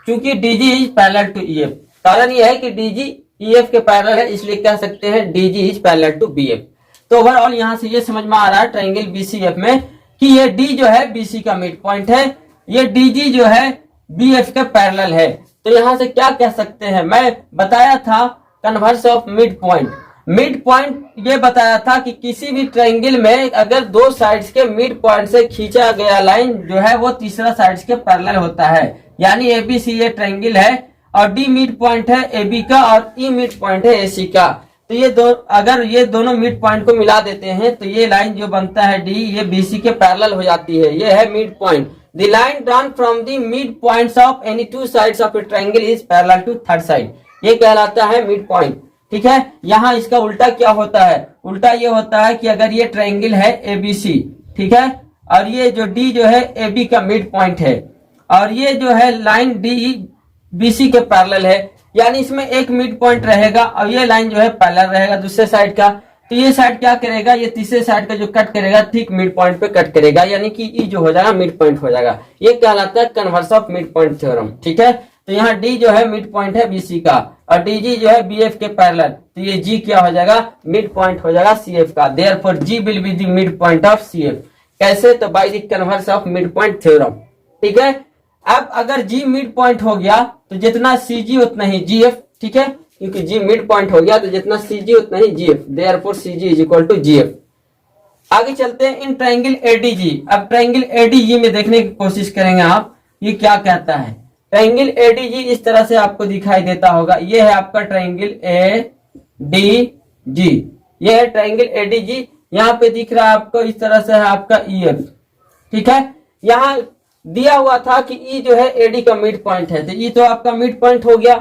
क्योंकि DG is parallel to EF, कारण यह है कि डीजी ईएफ के पैरेलल है, इसलिए कह सकते हैं DG is parallel to BF. तो ओवरऑल यहां से ये समझ में आ रहा है ट्रायंगल बीसीएफ में कि ये डी जो है बीसी का मिड पॉइंट है, ये डीजी जो है बीएफ के पैरेलल है। तो यहां से क्या कह सकते हैं, मैं बताया था converse of mid point. Mid point ये बताया था कि किसी भी ट्रायंगल में अगर दो साइड्स के मिड पॉइंट से खींचा गया लाइन जो है वो तीसरा साइड्स के पैरेलल होता है। यानी एबीसी ये ट्रायंगल है और डी मिड पॉइंट है एबी का और ई मिड पॉइंट है एसी का। तो ये दो, अगर ये दोनों मिड पॉइंट को मिला देते हैं तो ये लाइन जो बनता है डी, ये बीसी के पैरेलल हो जाती है, ये है mid point. The line drawn from the mid points of any two sides of a triangle is parallel to third side, ये कहलाता है मिड पॉइंट, ठीक है। यहाँ इसका उल्टा क्या होता है, उल्टा ये होता है कि अगर ये ट्रायंगल है एबीसी, ठीक है, और ये जो डी जो है एबी का मिड पॉइंट है और ये जो है लाइन डी बीसी के पैरेलल है, यानी इसमें एक मिड पॉइंट रहेगा और ये लाइन जो है पैरेलल रहेगा दूसरे साइड का। तो ये साइड क्या करेगा, ये तीसरे साइड का जो कट करेगा ठीक मिड पॉइंट पे कट करेगा, यानी कि ई जो हो जाएगा मिड पॉइंट हो जाएगा। ये कहलाता है converse of mid point theorem, ठीक है। तो यहाँ डी जो है मिड पॉइंट है बीसी का और डीजी जो है बीएफ के पैरेलल, तो ये जी क्या हो जाएगा, मिड पॉइंट हो जाएगा सीएफ का। Therefore G will be the mid point of CF. कैसे, तो by the converse of mid point theorem, ठीक है। अब अगर जी मिड पॉइंट हो गया तो जितना सीजी उतना ही जीएफ, ठीक है, क्योंकि जी मिड पॉइंट हो गया तो जितना सीजी उतना ही GF, therefore CG is equal to GF. आगे चलते हैं इन ट्रायंगल एडीजी। अब ट्रायंगल एडीजी में देखने की कोशिश करेंगे आप, ये क्या कहता है। ट्रायंगल एडीजी इस तरह से आपको दिखाई देता होगा, ये है आपका ट्रायंगल एडीजी, ये है ट्रायंगल एडीजी। यहाँ पे दिख रहा है आपको इस तरह से है आपका ईएफ, ठीक है। यहाँ दिया हुआ था कि ई जो है एडी का मिड पॉइंट है, तो ई तो आपका मिड पॉइंट हो गया।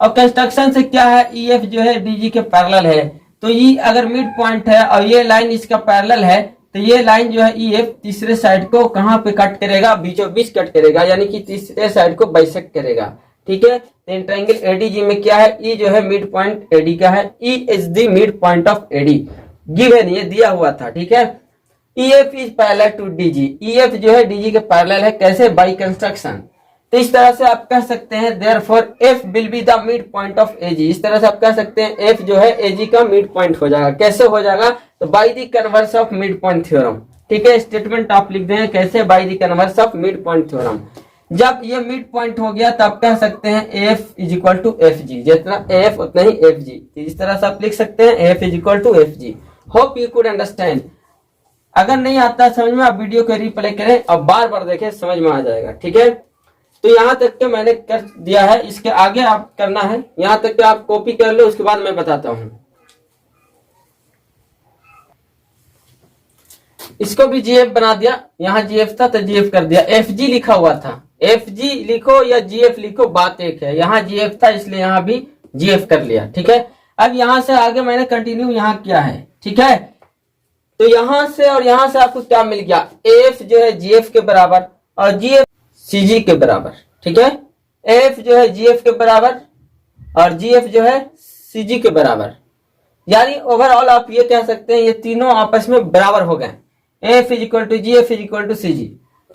और कंस्ट्रक्शन से क्या है, ईएफ जो है डीजी के पैरेलल है, तो ई अगर मिड पॉइंट है और ये लाइन इसका पैरेलल है तो ये लाइन जो है ईएफ तीसरे साइड को कहाँ पे कट करेगा, बीचों बीच कट करेगा, यानी कि तीसरे साइड को बाइसेक्ट करेगा, ठीक है। तो ट्रायंगल एडीजी में क्या है, ई जो है मिड पॉइंट एडी का है, E is the mid point of AD, given ये दिया हुआ था, ठीक है। EF is parallel to DG, EF जो है डीजी के पैरेलल है, कैसे, बाई कंस्ट्रक्शन। तो इस तरह से आप कह सकते हैं therefore F will be the mid point of AG, इस तरह से आप कह सकते हैं F जो है AG का मिड पॉइंट हो जाएगा। कैसे हो जाएगा, तो by the converse of mid point theorem, ठीक है। स्टेटमेंट आप लिख देंगे कैसे, by the converse of mid point theorem. जब ये मिड पॉइंट हो गया तब कह सकते हैं F is equal to FG, जितना AF उतना ही FG, इस तरह से आप लिख सकते हैं AF is equal to FG। Hope you could understand. अगर नहीं आता समझ में, आप वीडियो को रिप्ले करें और बार बार देखें, समझ में आ जाएगा, ठीक है। तो यहाँ तक के मैंने कर दिया है, इसके आगे आप करना है, यहाँ तक के आप कॉपी कर लो, उसके बाद मैं बताता हूँ। इसको भी जीएफ बना दिया, यहाँ जीएफ था तो जीएफ कर दिया, एफजी लिखा हुआ था, एफजी लिखो या जीएफ लिखो बात एक है, यहाँ जीएफ था इसलिए यहाँ भी जीएफ कर लिया, ठीक है। अब यहाँ से आगे मैंने कंटिन्यू यहाँ किया है, ठीक है। तो यहां से और यहां से आपको क्या मिल गया, एफ जो है जीएफ के बराबर और जीएफ सीजी के बराबर, ठीक है। एफ जो है जीएफ के बराबर और जीएफ जो है सीजी के बराबर, यानी ओवरऑल आप ये कह सकते हैं ये तीनों आपस में बराबर हो गए। F is equal to G F is equal to C G,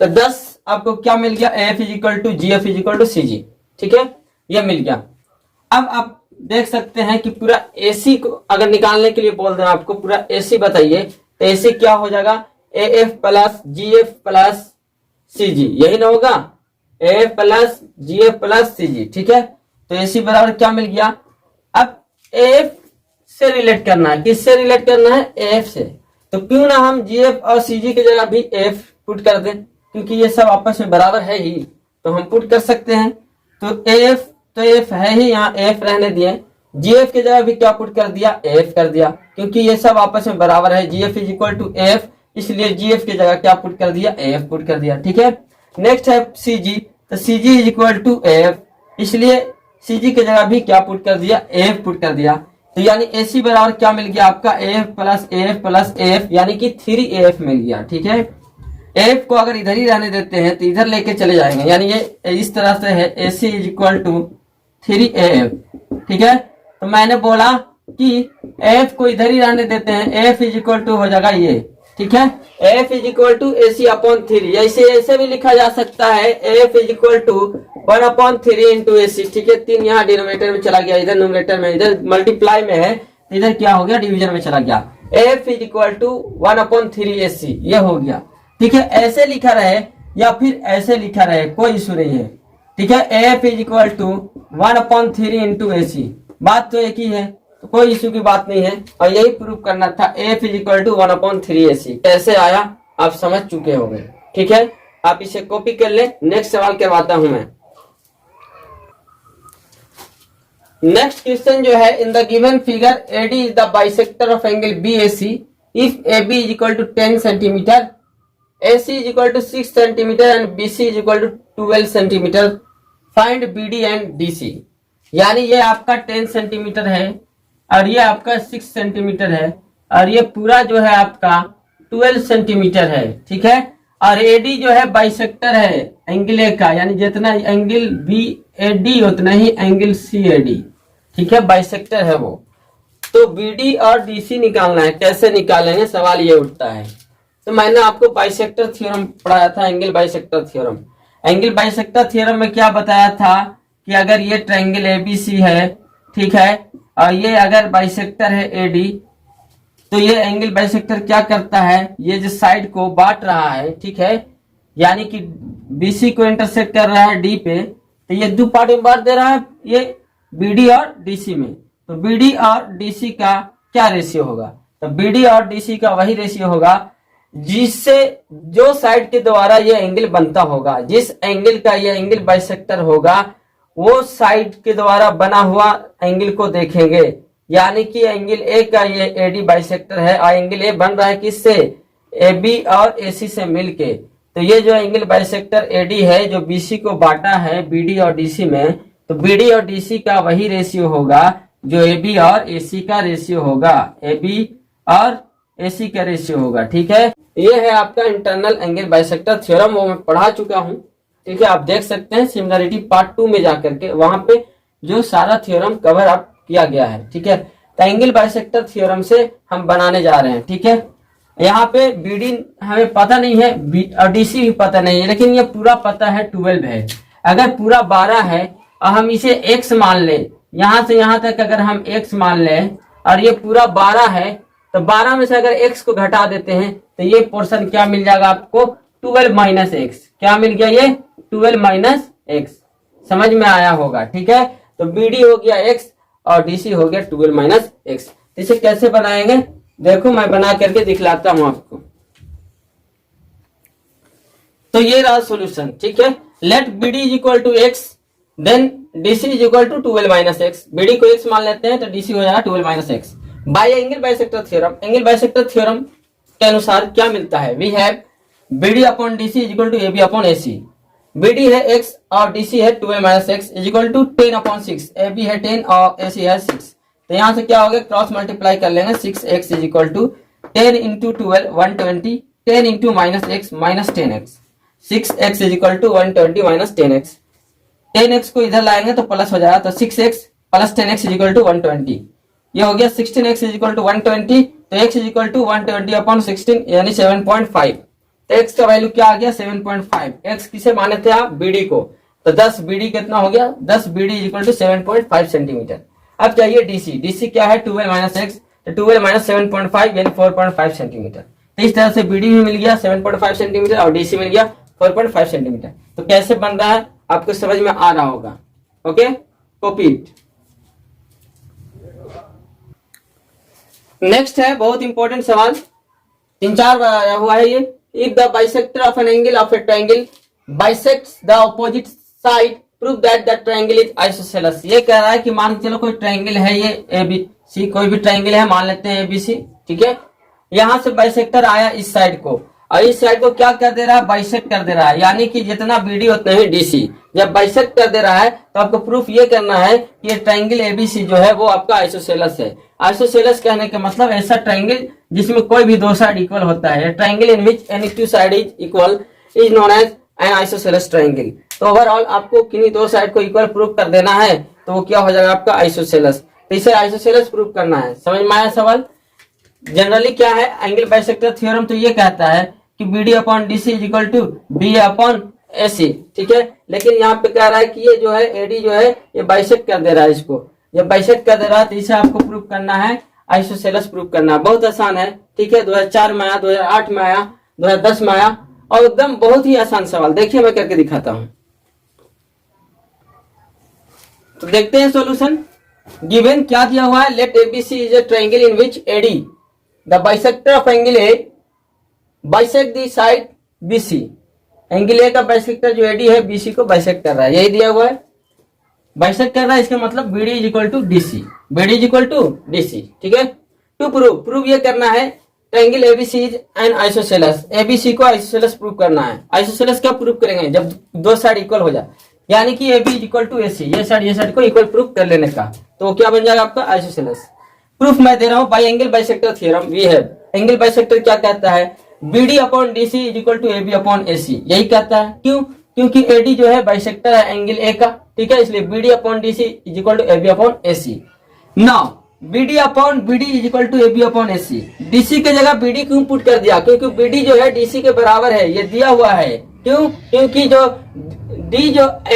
तो 10 आपको क्या मिल गया, F is equal to G F is equal to C G, ठीक है, ये मिल गया। अब आप देख सकते हैं कि पूरा एसी को अगर निकालने के लिए बोल दें आपको पूरा एसी बताइए, तो एसी क्या हो जाएगा, A F plus G F plus C G, यही ना होगा, A F plus G F plus C G, ठीक है। तो एसी बराबर क्या मिल गया, अब एफ से रिलेट करना है, किससे रिलेट करना है, एफ से, तो क्यों ना हम GF और CG की जगह भी F पुट कर दें, क्योंकि ये सब आपस में बराबर है ही, तो हम पुट कर सकते हैं। तो F है ही, यहाँ F रहने दिए। GF की जगह भी क्या पुट कर दिया, F कर दिया, क्योंकि ये सब आपस में बराबर है। GF is equal to F, इसलिए GF की जगह क्या पुट कर दिया, F पुट कर दिया। ठीक है, नेक्स्ट है CG, तो CG is equal to F, इसलिए CG की जगह भी क्या पुट कर दिया, F पुट कर दिया। तो यानी AC बराबर क्या मिल गया आपका, F प्लस F यानी कि 3AF मिल गया। ठीक है, F को अगर इधर ही रहने देते हैं तो इधर लेके चले जाएंगे, यानी ये इस तरह से है, AC is equal to 3AF। ठीक है, तो मैंने बोला कि F को इधर ही रहने देते हैं, F इज इक्वल टू हो जाएगा ये। ठीक है, F is equal to AC upon 3, ऐसे भी लिखा जा सकता है, F is equal to 1 upon 3 into AC। ठीक है, 3 यहाँ डिनोमिनेटर में चला गया, इधर न्यूमरेटर में, इधर मल्टीप्लाई में है, इधर क्या हो गया, डिवीजन में चला गया। F is equal to 1 upon 3 AC, ये हो गया। ठीक है, ऐसे लिखा रहे या फिर ऐसे लिखा रहे, कोई इशू नहीं है। ठीक है, F is equal to 1 upon 3 into AC, बात तो एक ही है, तो कोई इशू की बात नहीं है। और यही प्रूव करना था, F is equal to 1 upon 3 AC कैसे आया आप समझ चुके होंगे। ठीक है, आप इसे कॉपी कर ले। नेक्स्ट सवाल करवाता हूं मैं। नेक्स्ट क्वेश्चन जो है, in the given figure AD is the bisector of angle BAC if AB is equal to 10 centimetre, AC is equal to 6 centimeter and BC is equal to 12 centimeter. Find BD and DC। यानी ये आपका 10 centimetre है और ये आपका 6 centimetre है और ये पूरा जो है आपका 12 सेंटीमीटर है। ठीक है, और AD जो है बाइसेक्टर है एंगल A का, यानी जितना एंगल BAD उतना ही एंगल CAD। ठीक है, बाइसेक्टर है वो। तो BD और DC निकालना है, कैसे निकालेंगे सवाल ये उठता है। तो मैंने आपको बाइसेक्टर थ्योरम पढ़ाया था, angle bisector theorem. Angle bisector theorem में क्या बताया था कि अगर ये ट्रायंगल ABC है, ठीक है, और ये अगर बाइसेक्टर है AD, तो ये एंगल बाइसेक्टर क्या करता है, ये जो साइड को बांट रहा है, ठीक है, यानी कि BC को इंटरसेक्ट कर रहा है D पे, तो ये दो पार्ट में बांट दे रहा है, ये BD और DC में। तो BD और DC का क्या रेशियो होगा, तो BD और DC का वही रेशियो होगा जिससे जो साइड के द्वारा ये एंगल बनता होगा, जिस एंगल का ये एंगल बाइसेक्टर होगा, वो साइड के द्वारा बना हुआ एंगल को देखेंगे। यानी कि एंगल A का ये AD बाइसेक्टर है और एंगल A बन रहा है किससे, AB और AC से मिलके। तो ये जो एंगल बाइसेक्टर AD है जो BC को बांटा है BD और DC में, तो BD और DC का वही रेशियो होगा जो AB और AC का रेशियो होगा, AB और AC का रेशियो होगा। ठीक है, ये है आपका इंटरनल एंगल बाइसेक्टर थ्योरम, वो मैं पढ़ा चुका हूं। ठीक है, आप देख सकते हैं सिमिलरिटी पार्ट 2 में जाकर के, वहां पे जो सारा थ्योरम कवर अप किया गया है। ठीक है, तो एंगल बाइसेक्टर थ्योरम से हम बनाने जा रहे हैं। ठीक है, यहाँ पे BD हमें पता नहीं है और DC भी पता नहीं है, लेकिन ये पूरा पता है 12 है। अगर पूरा 12 है और हम इसे x मान ले, यहां से यहां तक अगर हम x मान ले और ये पूरा 12 है, तो 12 में से अगर x को घटा देते हैं तो ये पोर्शन क्या मिल जाएगा आपको, 12 माइनस एक्स। क्या मिल गया, ये 12 माइनस एक्स। समझ में आया होगा। ठीक है, तो BD हो गया x और DC हो गया 12 माइनस एक्स। इसे कैसे बनाएंगे, देखो मैं बना करके दिखलाता हूं आपको। तो ये रहा सॉल्यूशन। ठीक है, let BD is equal to x, then DC is equal to 12 minus x. BD को x मान लेते हैं तो DC हो जाएगा 12 minus x by angle bisector theorem. Angle bisector theorem के अनुसार क्या मिलता है, we have BD upon DC is equal to AB upon AC। BD है x और DC है 12 minus x is equal to 10 upon 6। AB है 10 और AC है 6। तो यहाँ से क्या हो गया, क्रॉस मल्टीप्लाई कर लेंगे, 6x is equal to 10 into 12 120, 10 into minus x minus 10x। 6x is equal to 120 minus 10x। 10x को इधर लाएंगे तो प्लस हो जाएगा, तो 6x plus 10x is equal to 120। ये हो गया 16x इज इक्वल टू 120, तो x is equal to 120 upon 16 यानी 7.5। तो x का वैल्यू क्या आ गया, 7.5। x किसे माने थे आप, BD को, तो 10 BD कितना हो गया, 10 BD is equal to 7.5 centimetre. अब चाहिए DC। DC क्या है, 12 माइनस एक्स, तो 12 माइनस 7.5 यानी 4.5 सेंटीमीटर। तो इस तरह से BD भी मिल गया 7.5 सेंटीमीटर और DC मिल गया 4.5 सेंटीमीटर। तो कैसे बन रहा है आपको समझ में आ रहा होगा। Okay, copy it. नेक्स्ट है बहुत इंपॉर्टेंट सवाल, तीन चार बार आया हुआ है ये। If the bisector of an angle of a triangle bisects the opposite side prove that the triangle is isosceles. ये कह रहा है कि मान के चलो कोई ट्रायंगल है, ये ए बी सी, कोई भी ट्रायंगल है मान लेते हैं ए बी सी, ठीक है। यहाँ से बाइसेक्टर आया इस साइड को, और इस साइड को क्या कर दे रहा है, बाइसेक्ट कर दे रहा है, यानी कि जितना बीडी उतना ही डीसी। जब बाइसेक्ट कर दे रहा है तो आपको प्रूफ ये करना है कि ये ट्रायंगल एबीसी जो है वो आपका आइसोसेलेस है। आइसोसेलेस कहने का मतलब ऐसा ट्रायंगल जिसमें कोई भी दो साइड इक्वल होता है। Triangle in which any two side is equal is known as an isosceles triangle. तो ओवरऑल आपको किन्हीं दो साइड को इक्वल प्रूफ कर देना है, तो वो क्या हो जाएगा आपका आइसोसेलेस। तो इसे आइसोसेलेस प्रूफ करना है। समझ में आया सवाल। जनरली क्या है, एंगल बाइसेक्टर थ्योरम तो ये कहता है कि BD upon DC is equal to BA upon AC, ठीक है। लेकिन यहाँ पे कह रहा है कि ये जो है AD जो है ये बाइसेक्ट कर दे रहा है इसको। जब बाइसेक्ट कर दे रहा है तो इसे आपको प्रूव करना है, आइसोसेलेस प्रूव करना है। बहुत आसान है, ठीक है। 2004 में आया, 2008 में आया, 2010 में आया, और एकदम बहुत ही आसान सवाल। देखिए मैं करके दिखाता हूं। तो देखते हैं सॉल्यूशन। गिवन क्या दिया हुआ है, let ABC is a triangle in which AD the bisector of angle A bisect the side BC। Angle A का बाइसेक्टर जो AD है BC को बाइसेक्ट कर रहा है, यही दिया हुआ है। बाइसेक्ट कर रहा है इसका मतलब BD is equal to DC, BD is equal to DC, ठीक है। टू प्रूव ये करना है triangle ABC is an isosceles. ABC को आइसोसेलेस प्रूव करना है। आइसोसेलेस क्या प्रूव करेंगे, जब दो साइड इक्वल हो जाए, यानी कि AB is equal to AC, ये साइड को इक्वल प्रूव कर लेने का, तो क्या बन जाएगा आपका आइसोसेलेस। प्रूफ मैं दे रहा हूं by angle bisector theorem. We have angle bisector क्या कहता है, BD upon DC is equal to AB upon AC, यही कहता है। क्यों, क्योंकि AD जो है बाइसेक्टर है एंगल A का, ठीक है, इसलिए BD upon DC is equal to AB upon AC। Now BD upon BD is equal to AB upon AC। DC के जगह BD क्यों पुट कर दिया, क्योंकि BD जो है DC के बराबर है, ये दिया हुआ है। क्यों, क्योंकि जो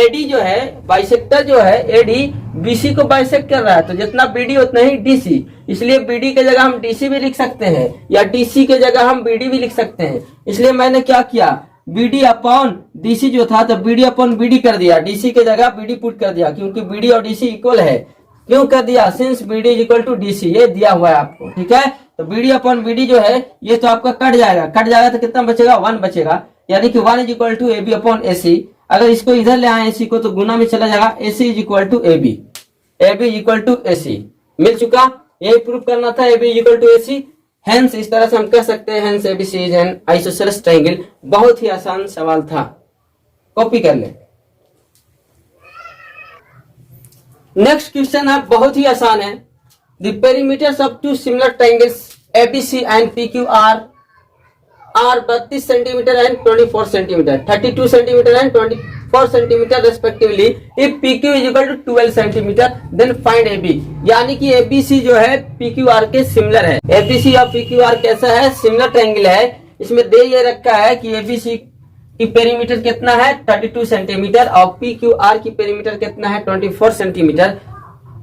AD जो है बाइसेक्टर जो है AD BC को बाइसेक्ट कर रहा है, तो जितना BD उतना ही DC, इसलिए BD के जगह हम DC भी लिख सकते हैं, या DC के जगह हम BD भी लिख सकते हैं। इसलिए मैंने क्या किया, BD अपॉन DC जो था तो BD अपॉन BD कर दिया, DC के जगह BD पुट कर दिया, क्योंकि BD और DC इक्वल है। क्यों कर दिया, since BD is equal to DC, ये दिया हुआ है आपको, ठीक है। तो BD अपॉन BD जो है ये तो आपका कट जाएगा तो कितना बचेगा, 1 बचेगा, यानी कि 1 is equal to AB upon AC। अगर इसको इधर ले आए AC को तो गुना में चला जाएगा, AC is equal to AB, AB is equal to AC। मिल चुका, यही प्रूव करना था, AB is equal to AC। Hence इस तरह से हम कह सकते हैं hence ABC is an isosceles triangle. बहुत ही आसान सवाल था, कॉपी कर ले। नेक्स्ट क्वेश्चन है, बहुत ही आसान है। The perimeters of two similar triangles ABC and PQR are 32 centimetre and 24 centimetre, 32 centimetre and 24 centimetre respectively. If PQ is equal to 12 centimetre then find AB। यानी कि ABC जो है PQR के सिमिलर है। ABC और PQR कैसा है, similar triangle है। इसमें दे ये रखा है कि ABC की पेरीमीटर कितना है 32 सेंटीमीटर और PQR की पेरीमीटर कितना है 24 सेंटीमीटर,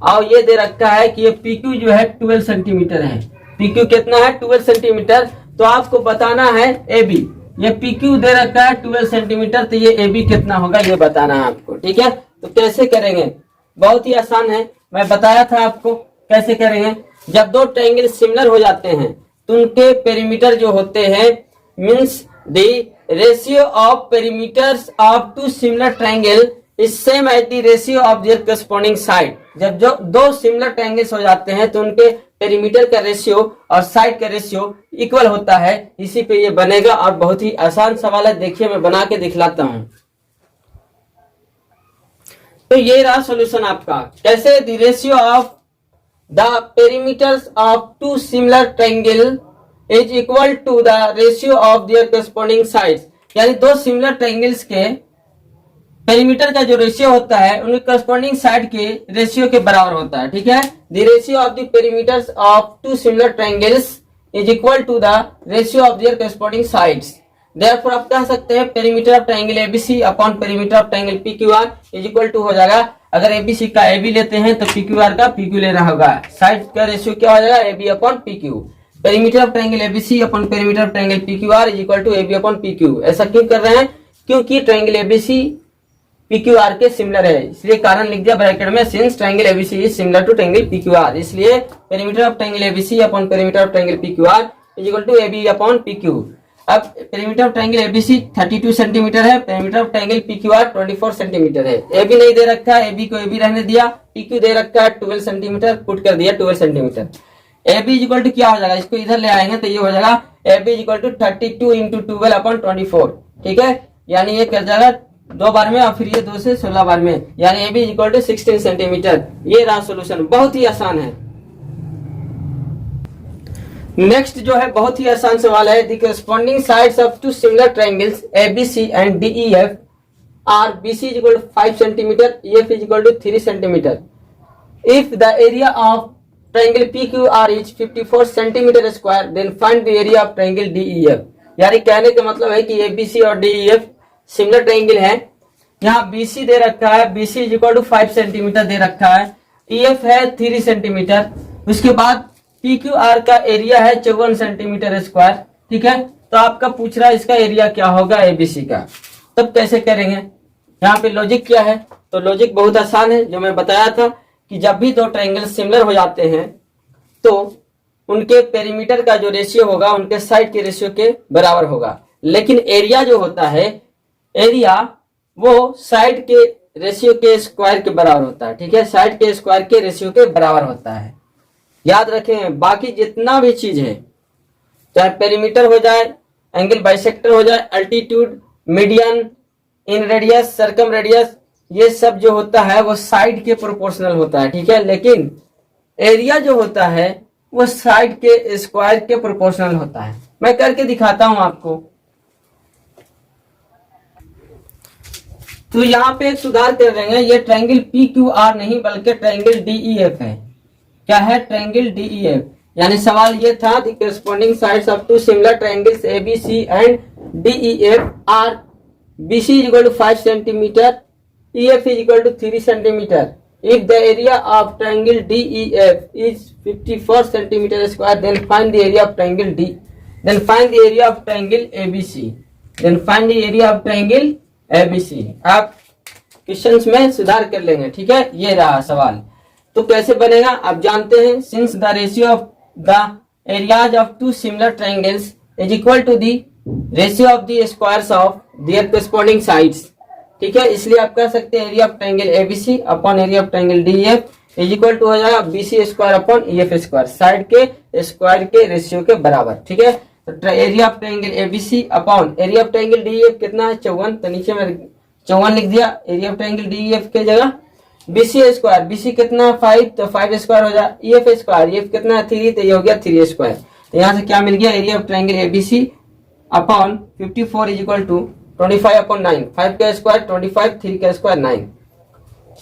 और ये दे रखा है कि ये PQ जो है 12 सेंटीमीटर है। PQ कितना है 12 सेंटीमीटर, तो आपको बताना है AB। ये PQ दे रखा है 12 सेंटीमीटर, तो ये AB कितना होगा ये बताना है आपको, ठीक है। तो कैसे करेंगे, बहुत ही आसान है, मैं बताया था आपको कैसे करेंगे। जब दो ट्रायंगल सिमिलर हो जाते हैं तो उनके पेरीमीटर जो होते हैं means the ratio of perimeters of two similar triangle is same as the ratio of their corresponding side. जब जो दो सिमिलर ट्रायंगल्स हो जाते हैं तो उनके पेरीमीटर का रेशियो और साइड का रेशियो इक्वल होता है, इसी पे ये बनेगा। और बहुत ही आसान सवाल है, देखिए मैं बना के दिखलाता हूं। तो ये रहा सॉल्यूशन आपका। कैसे, the ratio of the perimeters of two similar triangle is equal to the ratio of their corresponding sides. यानी दो सिमिलर ट्रायंगल्स के पेरीमीटर का जो रेशियो होता है उनके करस्पॉन्डिंग साइड के रेशियो के बराबर होता है, ठीक है। The ratio of the perimeters of two similar triangles is equal to the ratio of their corresponding sides. Therefore आप कह सकते हैं perimeter of triangle ABC upon perimeter of triangle PQR is equal to हो जाएगा, अगर ABC का AB लेते हैं तो PQR का PQ लेना होगा। साइड का रेशियो क्या हो जाएगा, AB upon PQ। Perimeter of triangle ABC upon perimeter of triangle PQR is equal to AB upon PQ। ऐसा क्यों कर रहे हैं, क्योंकि ट्रायंगल ABC PQR के सिमिलर है, इसलिए कारण लिख दिया ब्रैकेट में, since triangle ABC is similar to triangle PQR। इसलिए perimeter of triangle ABC upon perimeter of triangle PQR is equal to A B upon P Q. अब perimeter of triangle ABC 32 centimetre है, perimeter of triangle PQR 24 centimetre है। A B नहीं दे रखा है, A B को A B रहने दिया, PQ दे रखा है 12 सेंटीमीटर, पुट कर दिया 12 सेंटीमीटर। A B is equal to क्या हो जाएगा, इसको इधर ले आएंगे तो ये हो जाएगा A B is equal to 32 into 12 upon 24, ठीक है। यानी ये कर जाएगा 2 बार में और फिर ये 2 से 16 बार में, यानी A B is equal to 16 centimetre. ये रहा सोल्यूशन, बहुत ही आसान है। नेक्स्ट जो है बहुत ही आसान सवाल है, the corresponding sides of two similar triangles ABC and DEF are BC is equal to 5 centimetre, EF is equal to 3 centimetre. If the area of triangle PQR is 54 centimetre square, then find the area of triangle DEF. यानी कहने का मतलब है कि ABC और DEF similar triangle है। यहाँ BC दे रखा है, BC is equal to 5 centimetre दे रखा है, ईएफ है 3 सेंटीमीटर, उसके बाद PQR का एरिया है 54 सेंटीमीटर स्क्वायर, ठीक है। तो आपका पूछ रहा है इसका एरिया क्या होगा ABC का, तब कैसे करेंगे। यहाँ पे लॉजिक क्या है, तो लॉजिक बहुत आसान है, जो मैं बताया था कि जब भी 2 ट्रायंगल सिमिलर हो जाते हैं तो उनके पेरीमीटर का जो रेशियो होगा उनके साइड के रेशियो के बराबर होगा। लेकिन एरिया जो होता है, एरिया वो साइड के रेशियो के स्क्वायर के बराबर होता है, ठीक है। साइड के स्क्वायर के रेशियो के बराबर होता है, याद रखें। बाकी जितना भी चीज है, चाहे पेरीमीटर हो जाए, एंगल बाइसेक्टर हो जाए, अल्टीट्यूड, मीडियन, इन रेडियस, सर्कम रेडियस, ये सब जो होता है वो साइड के प्रोपोर्शनल होता है, ठीक है। लेकिन एरिया जो होता है वो साइड के स्क्वायर के प्रोपोर्शनल होता है। मैं करके दिखाता हूं आपको। तो यहाँ पे एक सुधार कर रहे हैं, ये ट्रायंगल PQR नहीं बल्कि ट्रायंगल DEF है। क्या है, ट्रायंगल DEF। यानी सवाल ये था, the corresponding sides of two similar triangles ABC and DEF are BC is equal to 5 centimetre, EF is equal to 3 centimetre. If the area of triangle DEF is 54 centimetre square, then find the area of triangle D, then find the area of triangle ABC, then find the area of triangle ABC। आप questions में सुधार कर लेंगे, ठीक है। ये रहा सवाल। तो कैसे बनेगा आप जानते हैं, since the ratio of the areas of two similar triangles is equal to the ratio of the squares of their corresponding sides, ठीक है। इसलिए आप कह सकते हैं area of triangle ABC upon area of triangle DF is equal to हो जाएगा BC square upon EF square, side के स्क्वायर के रेशियो के बराबर, ठीक है। तो area of triangle ABC upon area of triangle DF कितना है 54, तो नीचे में 54 लिख दिया। एरिया ऑफ ट्रायंगल डीएफ के जगह बीसी स्क्वायर, बीसी कितना 5, तो 5 स्क्वायर हो जाए, ईएफ स्क्वायर, ईएफ कितना 3, तो ये हो गया 3 स्क्वायर। तो यहाँ से क्या मिल गया, area of triangle ABC upon 54 is equal to 25 upon 9, 5 का स्क्वायर 25, 3 का square 9।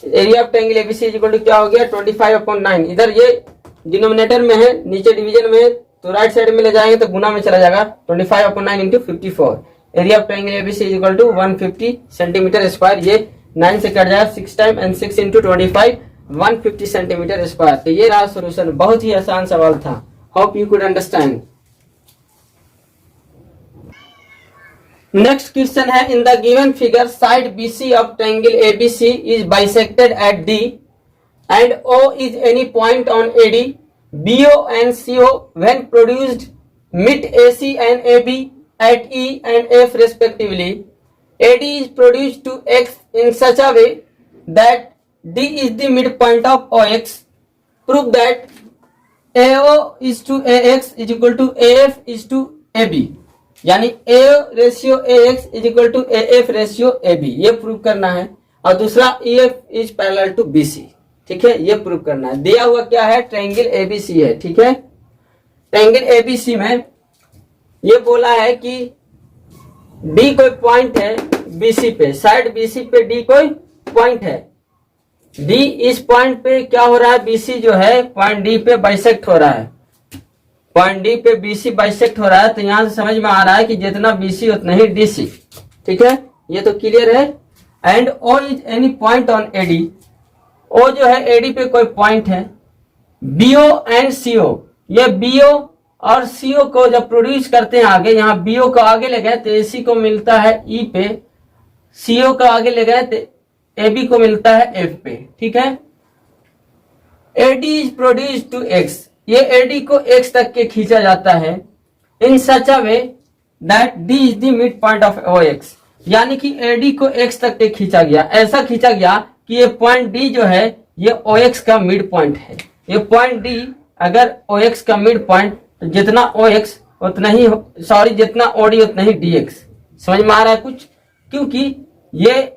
Area of triangle ABC is equal to क्या हो गया 25 अपॉन 9। इधर ये डिनोमिनेटर में है, नीचे डिवीजन में है, तो राइट साइड में ले जाएंगे तो गुना में चला जाएगा, 25 upon 9 into 54। Area of triangle ABC is equal to 150 centimetre square. ये 9 से कट जाएगा 6 time and 6 into 25 150 centimetre square. तो ये रहा सोल्यूशन, बहुत ही आसान सवाल था। Hope you could understand. Next question है, in the given figure side BC of triangle ABC is bisected at D and O is any point on AD. BO and CO when produced meet AC and AB at E and F respectively. AD is produced to X in such a way that D is the midpoint of OX. Prove that AO is to AX is equal to AF is to AB. यानी AO ratio AX is equal to AF ratio AB, ये prove करना है। और दूसरा EF is parallel to BC, ठीक है, ये prove करना है। दिया हुआ क्या है, ट्रायंगल ABC है, ठीक है। ट्रायंगल ABC में ये बोला है कि D कोई पॉइंट है BC पे, साइड BC पे D कोई पॉइंट है। D इस पॉइंट पे क्या हो रहा है, BC जो है पॉइंट D पे बाइसेक्ट हो रहा है, पॉइंट डी पे BC बाइसेक्ट हो रहा है। तो यहां से समझ में आ रहा है कि जितना BC उतना ही DC, ठीक है, ये तो क्लियर है। And O is any point on AD, O जो है AD पे कोई पॉइंट है। BO एंड CO, ये BO और CO को जब प्रोड्यूस करते हैं आगे, यहाँ BO को आगे ले गए तो AC को मिलता है E पे, CO को आगे ले गए तो AB को मिलता है F पे, ठीक है। AD is produce to X, ये AD को X तक के खींचा जाता है। In such a way that D is the mid point of O X, यानी कि एडी को एक्स तक के खींचा गया, ऐसा खींचा गया कि ये पॉइंट डी जो है ये ओ एक्स का मिड पॉइंट है। ये पॉइंट डी अगर ओ एक्स का मिड पॉइंट, तो जितना ओ एक्स उतना ही, सॉरी जितना ओ डी उतना ही डी एक्स। समझ में आ रहा है कुछ? क्योंकि ये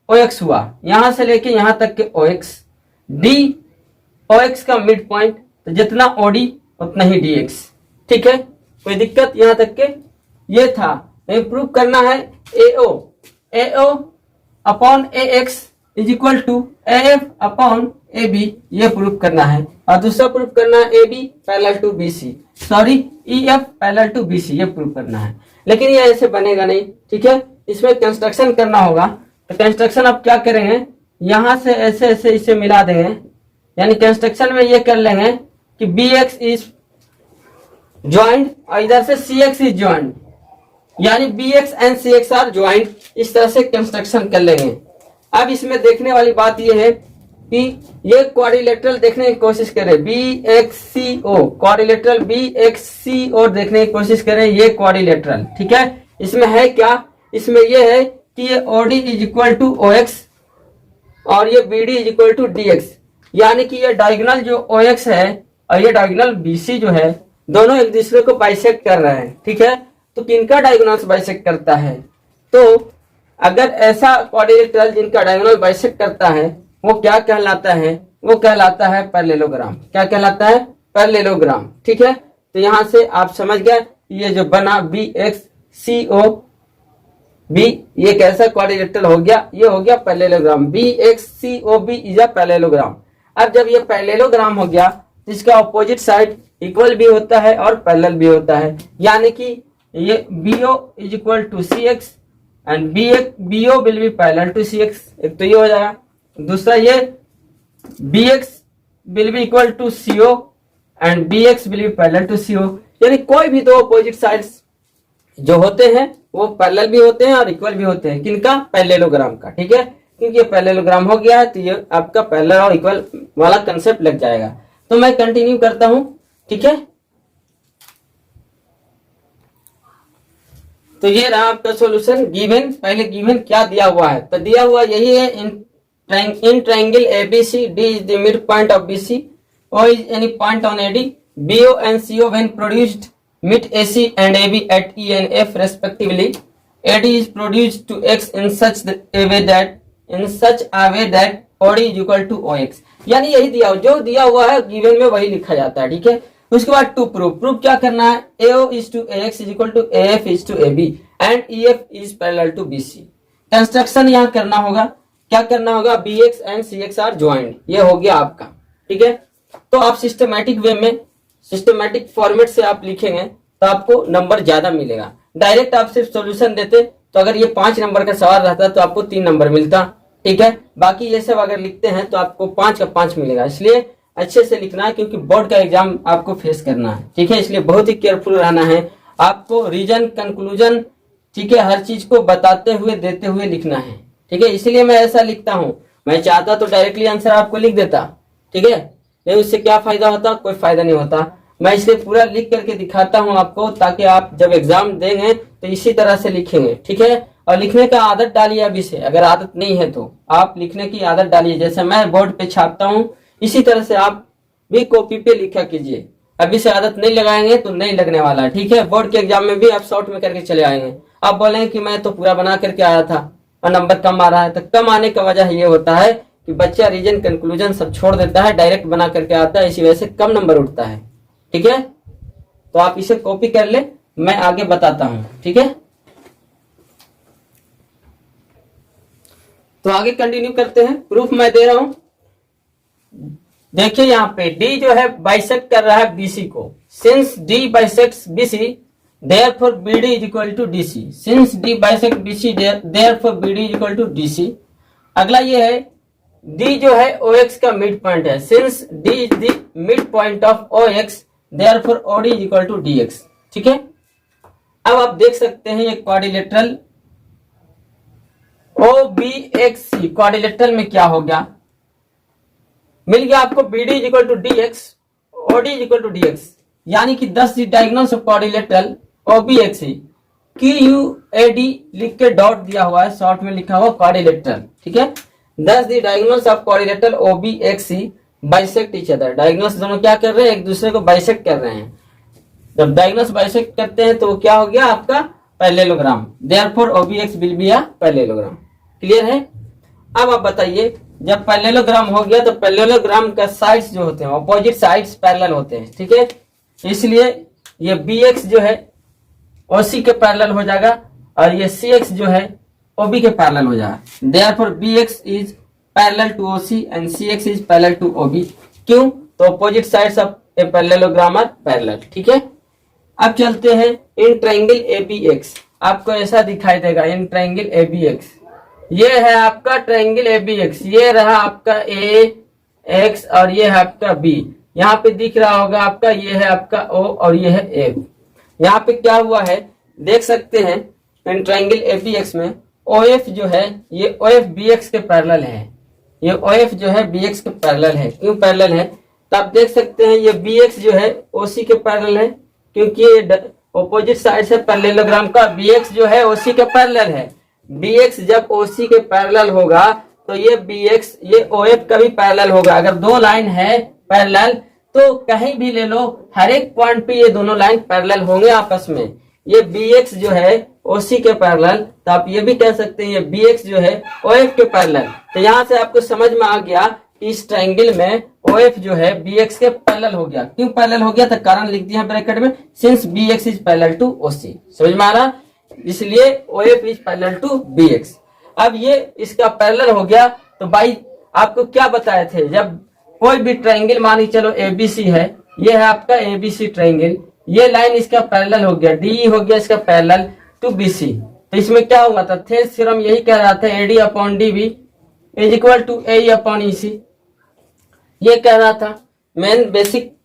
ओ एक्स हुआ यहां से लेके यहां तक के ओ एक्स, डी ओ एक्स का मिड पॉइंट, तो जितना ओ डी उतना ही डी एक्स। ठीक है, कोई दिक्कत यहां तक के? ये था, प्रूव करना है AO upon A X is equal to A F upon A B, ये प्रूव करना है। और दूसरा प्रूव करना है A B parallel to B C, sorry E F parallel to B C, ये प्रूव करना है। लेकिन ये ऐसे बनेगा नहीं, ठीक है, इसमें कंस्ट्रक्शन करना होगा। तो कंस्ट्रक्शन आप क्या करेंगे, यहां से ऐसे ऐसे इसे मिला देंगे, यानी कंस्ट्रक्शन में ये कर लेंगे कि बी एक्स इज ज्वाइंट और इधर से सी एक्स इज ज्वाइंट, यानी B X and C X are joint, इस तरह से कंस्ट्रक्शन कर लेंगे। अब इसमें देखने वाली बात यह है कि ये क्वाड्रिलेटरल देखने की कोशिश करें, बी एक्स सी ओ, क्वाड्रिलेटरल बी एक्स सी ओ देखने की कोशिश करें, ये क्वाड्रिलेटरल। ठीक है, इसमें है क्या, इसमें ये है कि ये O D is equal to O X और ये B D is equal to D X, यानी कि ये डायगोनल जो ओ एक्स है और ये डायगोनल बी सी जो है, दोनों एक दूसरे को बाइसेक्ट कर रहे हैं। ठीक है, तो किनका डायगोनल बाइसेक्ट करता है? तो अगर ऐसा क्वाड्रिलेटरल जिनका डायगोनल बाइसेक्ट करता है वो क्या कहलाता है? वो कहलाता है पैरेललोग्राम। क्या कहलाता है? पैरेललोग्राम। ठीक है, तो यहां से आप समझ गए ये जो बना B X C O B, ये कैसा क्वाड्रिलेटरल हो गया? ये हो गया parallelogram, B X C O B is a parallelogram. अब जब ये पैरेललोग्राम हो गया तो इसका ऑपोजिट साइड इक्वल भी होता है और पैरेलल भी होता है, यानी कि ये B O is equal to C X and B O will be parallel to C X. एक तो ये हो जाएगा, दूसरा ये B X will be equal to C O and B X will be parallel to C O, यानी कोई भी दो अपोजिट साइड्स जो होते हैं वो पैरेलल भी होते हैं और इक्वल भी होते हैं। किनका? पैरेललोग्राम का। ठीक है, क्योंकि ये पैरेललोग्राम हो गया है तो ये आपका पैरेलल और इक्वल वाला कंसेप्ट लग जाएगा। तो मैं कंटिन्यू करता हूं। ठीक है, तो ये रहा आपका सॉल्यूशन। गिवन, पहले गिवन क्या दिया हुआ है? तो दिया हुआ यही है, in triangle ABC D is the mid point of BC, O is any point on AD, BO and CO when produced meet AC and AB at E and F respectively. AD is produced to X in such a way that OD is equal to OX. यानी यही दिया, जो दिया हुआ है given में वही लिखा जाता है। ठीक है, उसके बाद टू प्रूफ क्या करना है? AO is to AX is equal to AF is to AB and EF is parallel to BC. Construction यहाँ करना होगा, क्या करना होगा? BX and CX are joined, ये हो गया आपका। ठीक है, तो आप सिस्टमैटिक वे में, सिस्टमैटिक फॉर्मेट से आप लिखेंगे तो आपको नंबर ज्यादा मिलेगा। डायरेक्ट आप सिर्फ सॉल्यूशन देते तो अगर ये 5 नंबर का सवाल रहता तो आपको 3 नंबर मिलता। ठीक है, बाकी ये सब अगर लिखते हैं तो आपको 5 का 5 मिलेगा। इसलिए अच्छे से लिखना है क्योंकि बोर्ड का एग्जाम आपको फेस करना है। ठीक है, इसलिए बहुत ही केयरफुल रहना है आपको। रीजन, कंक्लूजन, ठीक है, हर चीज को बताते हुए देते हुए लिखना है। ठीक है, इसलिए मैं ऐसा लिखता हूं। मैं चाहता तो डायरेक्टली आंसर आपको लिख देता, ठीक है, नहीं उससे क्या फायदा होता? कोई फायदा नहीं होता। मैं इसलिए पूरा लिख करके दिखाता हूं आपको ताकि आप जब एग्जाम देंगे तो इसी तरह से लिखेंगे। ठीक है, और लिखने का आदत डालिए अभी से, अगर आदत नहीं है तो आप लिखने की आदत डालिए। जैसे मैं बोर्ड पे छापता हूं इसी तरह से आप भी कॉपी पे लिखा कीजिए। अभी से आदत नहीं लगाएंगे तो नहीं लगने वाला है। ठीक है, बोर्ड के एग्जाम में भी आप शॉर्ट में करके चले आएंगे। आप बोलेंगे कि मैं तो पूरा बना करके आया था और नंबर कम आ रहा है, तो कम आने का वजह ये होता है कि बच्चा रीजन, कंक्लूजन सब छोड़ देता है, डायरेक्ट बना करके आता है, इसी वजह से कम नंबर उठता है। ठीक है, तो आप इसे कॉपी कर ले, मैं आगे बताता हूं। ठीक है, तो आगे कंटिन्यू करते हैं। प्रूफ मैं दे रहा हूं, देखिए यहाँ पे डी जो है बाइसेक्ट कर रहा है बीसी को। Since D bisects BC therefore BD is equal to DC. Since D bisect BC therefore BD is equal to DC. अगला ये है डी जो है OX का मिड पॉइंट है। Since D is the mid point of OX therefore OD is equal to DX। ठीक है, अब आप देख सकते हैं ये क्वाड्रिलेटरल OBXC क्वाड्रिलेटरल में क्या हो गया? मिल गया आपको BD is equal to DX, OD is equal to DX। यानी कि 10 the diagonals of quadrilateral OBXE QUAD लिख के डॉट दिया हुआ है, शॉर्ट में लिखा हुआ क्वाड्रिलेटरल, ठीक है। 10 the diagonals of quadrilateral OBXE bisect each other. Diagonals दोनों क्या कर रहे हैं, एक दूसरे को बाइसेक्ट कर रहे हैं। जब डायगोनल्स बाइसेक्ट करते हैं तो वो क्या हो गया आपका parallelogram. Therefore OBX will be a parallelogram. Clear है। अब आप बताइए, जब पैरेललोग्राम हो गया तो पैरेललोग्राम का साइड्स जो होते हैं ऑपोजिट साइड्स पैरेलल होते हैं, ठीक है। इसलिए ये BX जो है OC के पैरेलल हो जाएगा और ये CX जो है OB के पैरेलल हो जाएगा। Therefore BX is parallel to OC and CX is parallel to OB। क्यों? तो opposite sides of a parallelogram are parallel, ठीक है। अब चलते हैं इन ट्रायंगल ABX। आपको ऐसा दिखाई देगा इन ट्रायंगल ABX। ये है आपका ट्रायंगल ABX, ये रहा आपका AX और ये है आपका B। यहाँ पे दिख रहा होगा आपका, ये है आपका O और ये है F। यहाँ पे क्या हुआ है देख सकते हैं, इन ट्रायंगल ABX में OF जो है ये OF BX के पैरेलल है। ये OF जो है BX के पैरेलल है। क्यों पैरेलल है? तो आप देख सकते हैं ये BX जो है OC के पैरेलल है, क्योंकि ये ऑपोजिट साइड से पैरेललोग्राम का BX जो है OC के पैरेलल है। BX जब OC के पैरेलल होगा तो ये BX ये OF का भी पैरेलल होगा। अगर दो लाइन है पैरेलल तो कहीं भी ले लो, हर एक पॉइंट पे ये दोनों लाइन पैरेलल होंगे आपस में। ये BX जो है OC के पैरेलल, तो आप ये भी कह सकते हैं ये BX जो है OF के पैरेलल। तो यहाँ से आपको समझ में आ गया कि इस ट्रायंगल में OF जो है BX के पैरेलल हो गया। क्यों पैरेलल हो गया? तो कारण लिख दिया ब्रैकेट में, since BX is parallel to OC। समझ में आ रहा? इसलिए OF is parallel to BX। अब ये इसका पैरेलल हो गया तो भाई आपको क्या बताए थे, जब कोई भी ट्रायंगल मान के चलो ABC है, ये है आपका ABC ट्रायंगल, ये लाइन इसका पैरेलल हो गया, DE हो गया इसका पैरेलल टू BC। तो इसमें क्या हुआ था, थेस थ्योरम यही कह रहा था AD upon DB is equal to AE upon EC। ये कह रहा था, मेन बेसिक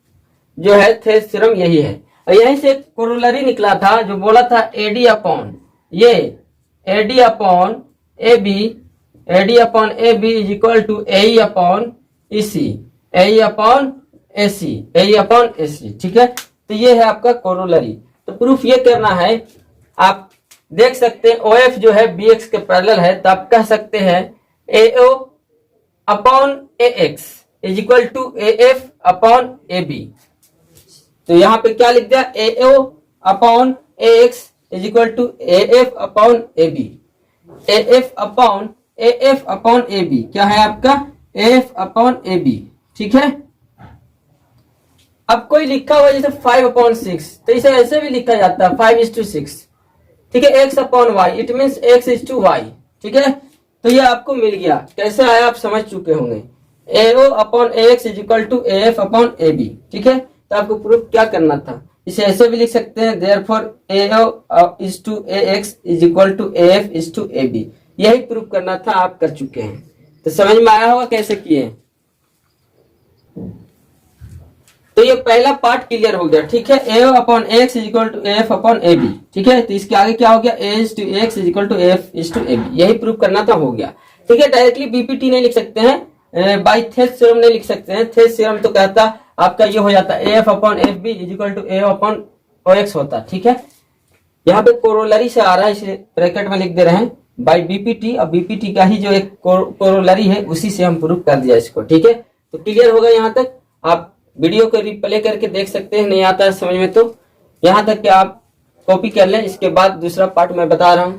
जो है थेस थ्योरम यही है। और यहीं से कोरोलरी निकला था जो बोला था AD अपॉन ये AD upon AB is equal to AE upon EC, AE upon AC, ठीक है। तो ये है आपका कोरोलरी। तो प्रूफ ये करना है, आप देख सकते हैं OF जो है BX के पैरेलल है, तो आप कह सकते हैं AO upon AX is equal to AF upon AB। तो यहाँ पे क्या लिख दिया, AO upon AX is equal to AF upon AB। AF upon AB क्या है आपका, AF अपॉन AB, ठीक है। अब कोई लिखा हुआ जैसे 5/6, तो इसे ऐसे भी लिखा जाता है 5:6, ठीक है। X upon Y it means X:Y, ठीक है। तो ये आपको मिल गया, कैसे आया आप समझ चुके होंगे। AO upon AX is equal to AF upon AB, ठीक है। तो आपको प्रूफ क्या करना था, इसे ऐसे भी लिख सकते हैं, therefore AO is to AX is equal to AF is to AB। यही प्रूफ करना था, आप कर चुके हैं। तो समझ में आया होगा कैसे किए। तो ये पहला पार्ट क्लियर हो गया, ठीक है। AO upon AX is equal to AF upon AB, ठीक है। तो इसके आगे क्या हो गया, A is to AX is equal to AF is to AB। यही प्रूफ करना था, हो गया, ठीक है। डायरेक्टली BPT नहीं लिख सकते हैं, बाई थेस थ्योरम नहीं लिख सकते हैं। थेस थ्योरम तो कहता आपका ये हो जाता AF upon FB is equal to AO upon OX होता, ठीक है। यहाँ पे कोरोलरी से आ रहा है, इसे ब्रैकेट में लिख दे रहे हैं बाई BPT। और BPT का ही जो एक कोरोलरी है उसी से हम प्रूफ कर दिया इसको, ठीक है। तो क्लियर होगा यहाँ तक। आप वीडियो को रिप्ले करके देख सकते हैं, नहीं आता है समझ में तो यहाँ तक कि आप कॉपी कर लें। इसके बाद दूसरा पार्ट मैं बता रहा हूं।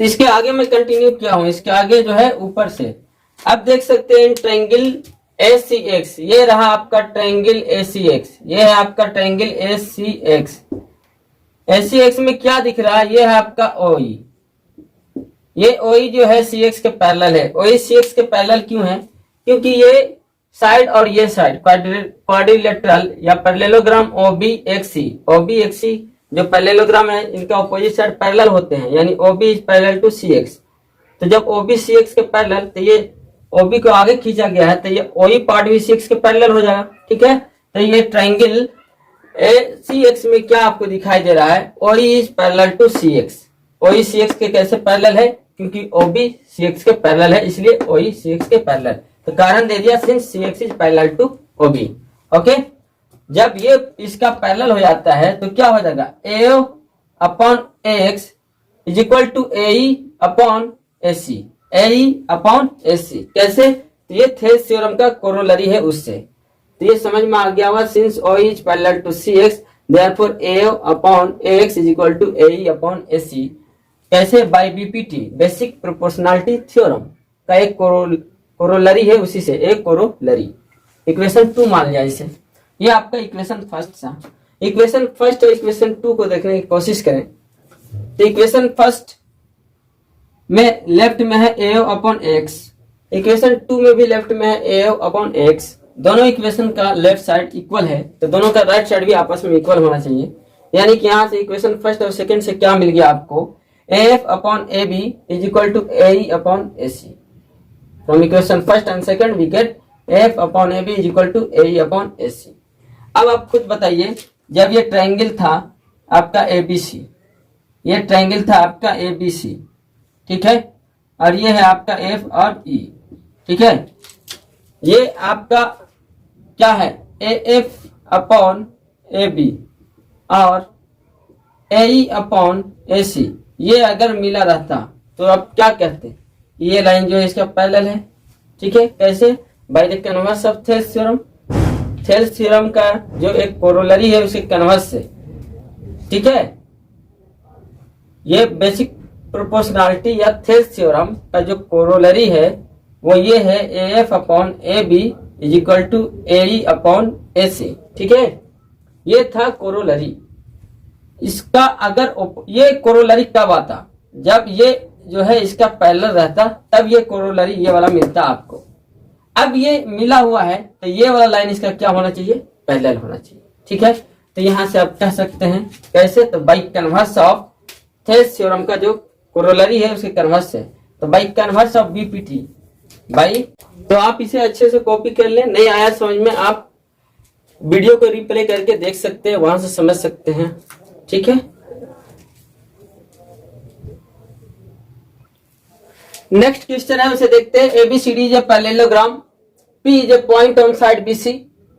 तो इसके आगे मैं कंटिन्यू किया हूं, इसके आगे जो है ऊपर से अब देख सकते हैं ट्रायंगल ACX। ये रहा आपका ट्रायंगल ACX, ये है आपका ट्रायंगल ACX। ACX में क्या दिख रहा है, ये है आपका OE। ये OE जो है CX के पैरेलल है। OE CX के पैरेलल क्यों है, क्योंकि ये साइड और ये साइड क्वाड्रिलेटरल या पैरेललोग्राम OBXE जो पैरेललोग्राम है इनका ऑपोजिट साइड पैरेलल होते हैं, यानी OB is parallel to CX। तो जब OB CX के पैरेलल, तो ये OB को आगे खींचा गया है, तो ये OE पार्ट भी CX के पैरेलल हो जाएगा, ठीक है। तो ये ट्रायंगल ACX में क्या आपको दिखाई दे रहा है, OE is parallel to CX। OE CX के कैसे पैरेलल है, क्योंकि OB CX के पैरेलल है, इसलिए OE CX के पैरेलल। तो कारण दे दिया since CX is parallel to OB। Okay, जब ये इसका पैरेलल हो जाता है तो क्या हो जाएगा, AO upon AX is equal to AE upon AC, AE upon AC। कैसे, तो ये थेल्स थ्योरम का कोरोलरी है उससे, तो ये समझ में आ गया होगा। Since OE is parallel to CX therefore AO upon AX is equal to AE upon AC। कैसे, by BPT basic proportionality theorem का एक कोरोलरी है, उसी से एक कोरोलरी। इक्वेशन 2 मान लिया इसे, ये आपका इक्वेशन फर्स्ट था। इक्वेशन फर्स्ट और इक्वेशन 2 को देखने की कोशिश करें। तो इक्वेशन फर्स्ट में लेफ्ट में है AO अपॉन AX, इक्वेशन 2 में भी लेफ्ट में है AO अपॉन AX। दोनों इक्वेशन का लेफ्ट साइड इक्वल है, तो दोनों का राइट साइड भी आपस में इक्वल होना चाहिए। यानी कि यहाँ से इक्वेशन फर्स्ट और सेकंड से क्या मिल गया आपको, AF upon AB is equal to AE upon AC। From equation first and second we get AF upon AB is equal to AE upon AC। अब आप खुद बताइए, जब ये ट्रायंगल था आपका ABC, ये ट्रायंगल था आपका ABC, ठीक है, और ये है आपका F और E, ठीक है, ये आपका क्या है, AF अपॉन AB और AE अपॉन AC। ये अगर मिला रहता तो आप क्या कहते, ये लाइन जो है इसका पैरेलल है, ठीक है। कैसे, bye the converse of Thales theorem, Thales theorem का जो एक कोरोलरी है उसके कन्वर्स से, ठीक है। ये बेसिक प्रोपोर्शनलिटी या थेल्स थ्योरम का जो कोरोलरी है वो ये है AF upon AB is equal to AE upon AC, ठीक है। ये था कोरोलरी। इसका अगर ये कोरोलरी कब आता, जब ये जो है इसका पैरेलल रहता, तब ये कोरोलरी ये वाला मिलता आपको। अब ये मिला हुआ है तो ये वाला लाइन इसका क्या होना चाहिए, पैरेलल होना चाहिए, ठीक है। तो यहां से आप कह सकते हैं कैसे, तो by converse of Thales theorem का जो कोरोलरी है उसके कन्वर्स से, तो by converse of BPT by, तो आप इसे अच्छे से कॉपी कर लें। नहीं आया समझ में, आप वीडियो को रिप्ले करके देख सकते हैं, वहां से समझ सकते हैं, ठीक है। नेक्स्ट क्वेश्चन है, उसे देखते हैं। ABCD is a parallelogram, P is a point on side BC,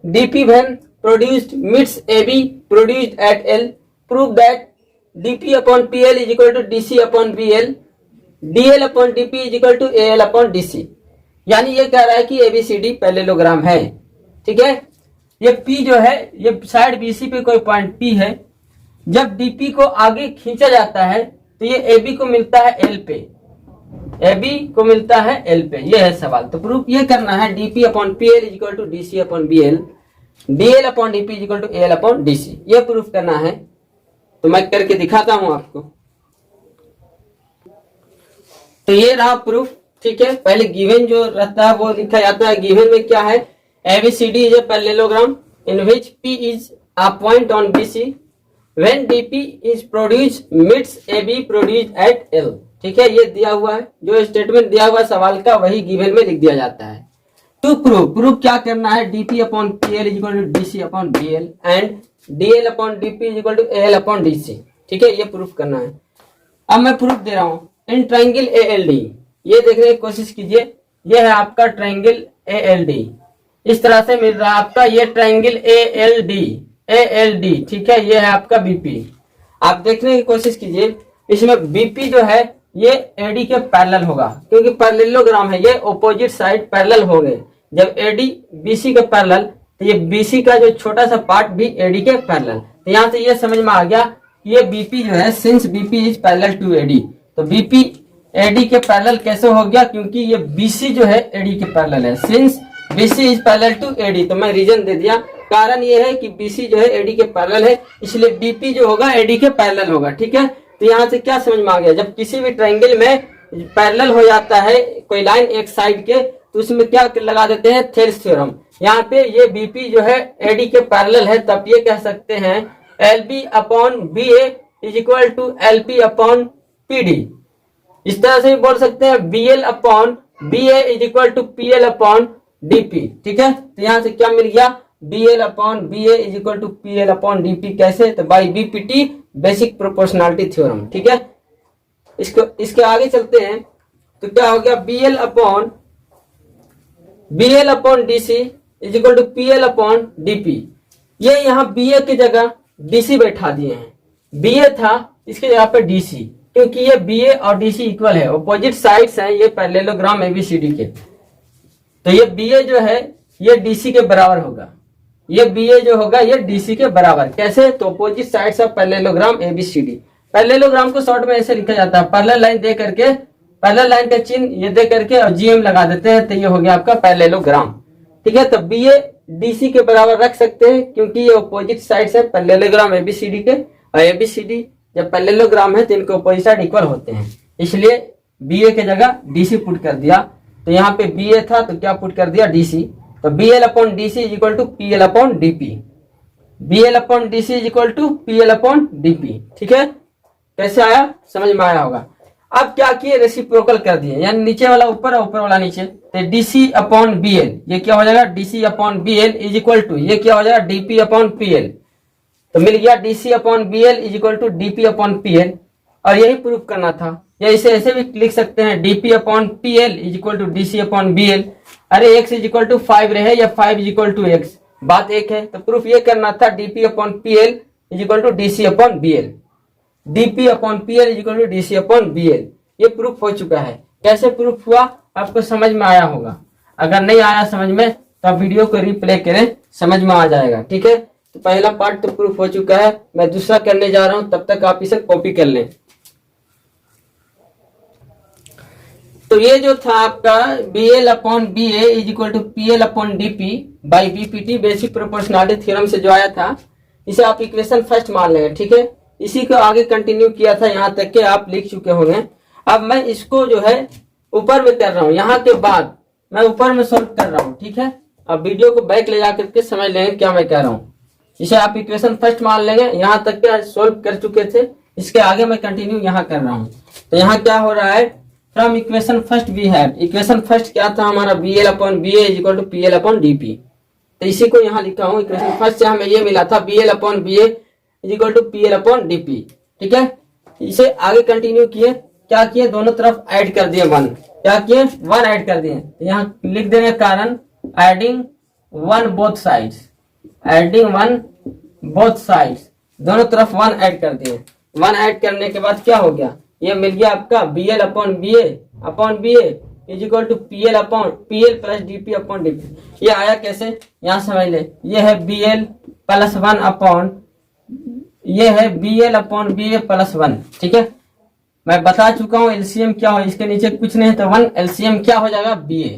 DP when produced meets AB produced at L, prove that DP upon PL is equal to DC upon BL, DL upon DP is equal to AL upon DC। यानी ये कह रहा है कि ABCD parallelogram है, ठीक है। ये P जो है, ये साइड BC पे कोई पॉइंट P है, जब DP को आगे खींचा जाता है तो ये AB को मिलता है L पे, AB को मिलता है L पे। ये है सवाल, तो प्रूफ ये करना है DP upon PL is equal to DC upon BL, DL upon DP is equal to AL upon DC, ये प्रूफ करना है। तो मैं करके दिखाता हूं आपको। तो ये रहा प्रूफ, ठीक है। पहले गिवन जो रहता है वो लिखा जाता है। गिवन में क्या है, ABCD is a parallelogram in which P is a point on BC when DP is produced meets AB produced at L, ठीक है। ये दिया हुआ है, जो स्टेटमेंट दिया हुआ सवाल का वही गिवन में लिख दिया जाता है। टू प्रूफ क्या करना है, DP upon PL is equal to DC upon BL and DL upon DP is equal to AL upon DC, ठीक है। ये प्रूफ करना है। अब मैं प्रूफ दे रहा हूं। इन ट्राइंगल ALD, ये देखने की कोशिश कीजिए, ये है आपका ट्राइंगल ALD, इस तरह से मिल रहा है आपका ये ट्राइंगल ALD, ठीक है। ये है आपका BP। आप देखने की कोशिश कीजिए, इसमें BP जो है ये AD के पैरेलल होगा, क्योंकि पैरेललोग्राम है, ये ऑपोजिट साइड पैरेलल हो गए। जब AD BC के पैरेलल, तो ये BC का जो छोटा सा पार्ट भी AD के पैरेलल। तो यहाँ से ये समझ में आ गया कि ये BP जो है, since BP is parallel to AD, तो BP AD के पैरेलल कैसे हो गया, क्योंकि ये BC जो है AD के पैरेलल है। Since BC is parallel to AD, तो मैं रीजन दे दिया। कारण ये है कि BC जो है AD के पैरेलल है, इसलिए BP जो होगा AD के पैरेलल होगा, ठीक है। तो यहाँ से क्या समझ में आ गया, जब किसी भी ट्रायंगल में पैरेलल हो जाता है कोई लाइन एक साइड के, तो उसमें क्या लगा देते हैं, थेल्स थ्योरम। यहाँ पे ये BP जो है AD के पैरेलल है, तब ये कह सकते हैं LB upon BA is equal to LP upon PD। इस तरह से भी बोल सकते हैं BL upon BA is equal to PL upon DP, ठीक है। तो यहाँ से क्या मिल गया, BL upon BA is equal to PL upon DP। कैसे, तो by BPT basic proportionality theorem, ठीक है। इसके आगे चलते हैं, तो क्या हो गया, BL upon BL upon DC is equal to PL upon DP। ये यहाँ BA की जगह DC बैठा दिए हैं। BA था, इसकी जगह पे DC, क्योंकि ये BA और DC इक्वल है, अपोजिट साइड्स हैं ये पैरेललोग्राम ABCD के। तो ये BA जो है ये DC के बराबर होगा, ये BA जो होगा ये DC के बराबर। कैसे? तो opposite sides of parallelogram ABCD। Parallelogram को शॉर्ट में ऐसे लिखा जाता है, पैरेलल लाइन दे करके, पैरेलल लाइन का चिन्ह ये दे करके और GM लगा देते हैं, तो ये हो गया आपका पैरेललोग्राम। ठीक है, तो BA DC के बराबर रख सकते हैं क्योंकि ये अपोजिट साइड्स है पैरेललोग्राम ABCD के, और ABCD जब पैरेललोग्राम है तो इनके अपोजिट साइड इक्वल होते हैं, इसलिए BA के जगह DC पुट कर दिया। तो यहाँ पे BA था तो क्या पुट कर दिया? DC। तो BL upon DC is equal to PL upon DP। BL upon DC is equal to PL upon DP। ठीक है, कैसे आया? समझ में आया होगा। अब क्या किए? रेसिप्रोकल कर दिए, यानी नीचे वाला ऊपर और ऊपर वाला नीचे। तो DC अपॉन BL ये क्या हो जाएगा? DC upon BL is equal to ये क्या हो जाएगा? DP upon PL। तो मिल गया DC upon BL is equal to DP upon PL, और यही प्रूफ करना था। या इसे ऐसे भी लिख सकते हैं DP upon PL is equal to DC upon BL। अरे x इज इक्वल टू 5 रहे या 5 इज इक्वल टू x, बात एक है। तो प्रूफ ये करना था DP upon PL is equal to DC upon BL। DP upon PL is equal to DC upon BL, ये प्रूफ हो चुका है। कैसे प्रूफ हुआ आपको समझ में आया होगा। अगर नहीं आया समझ में तो आप वीडियो को रिप्ले करें, समझ में आ जाएगा। ठीक है, तो पहला पार्ट तो प्रूफ हो चुका है, मैं दूसरा करने जा रहा हूं, तब तक आप इसे कॉपी कर लें। तो ये जो था आपका BL upon BA is equal to PL upon DP by BPT basic proportionality theorem से जो आया था, इसे आप इक्वेशन फर्स्ट मान लेंगे। ठीक है, इसी को आगे कंटिन्यू किया था, यहाँ तक के आप लिख चुके होंगे। अब मैं इसको जो है ऊपर में कर रहा हूँ, यहाँ के बाद मैं ऊपर में सोल्व कर रहा हूँ। ठीक है, अब वीडियो को बैक ले जाकर के समझ लेंगे क्या मैं कह रहा हूँ। इसे आप इक्वेशन फर्स्ट मान लेंगे, यहाँ तक के सोल्व कर चुके थे, इसके आगे मैं कंटिन्यू यहाँ कर रहा हूँ। तो यहाँ क्या हो रहा है? From equation first we have, equation first क्या था हमारा? BL upon BA is equal to PL upon DP। तो इसी को यहाँ लिखा हूँ, इक्वेशन फर्स्ट से हमें ये मिला था BL upon BA is equal to PL upon DP। ठीक है, इसे आगे कंटिन्यू किए, क्या किए? दोनों तरफ ऐड कर दिए 1। क्या किए? 1 ऐड कर दिए। तो यहाँ लिख देंगे कारण adding 1 both sides, adding 1 both sides, दोनों तरफ 1 ऐड कर दिए। 1 ऐड करने के बाद क्या हो गया? ये मिल गया आपका BL upon BA is equal to PL upon PL plus DP upon DP। ये आया कैसे? यहाँ समझ ले, ये है BL प्लस 1 अपॉन, ये है BL अपॉन BA प्लस 1। ठीक है, मैं बता चुका हूँ एलसीएम क्या हो, इसके नीचे कुछ नहीं है तो 1, एलसीएम क्या हो जाएगा? BA।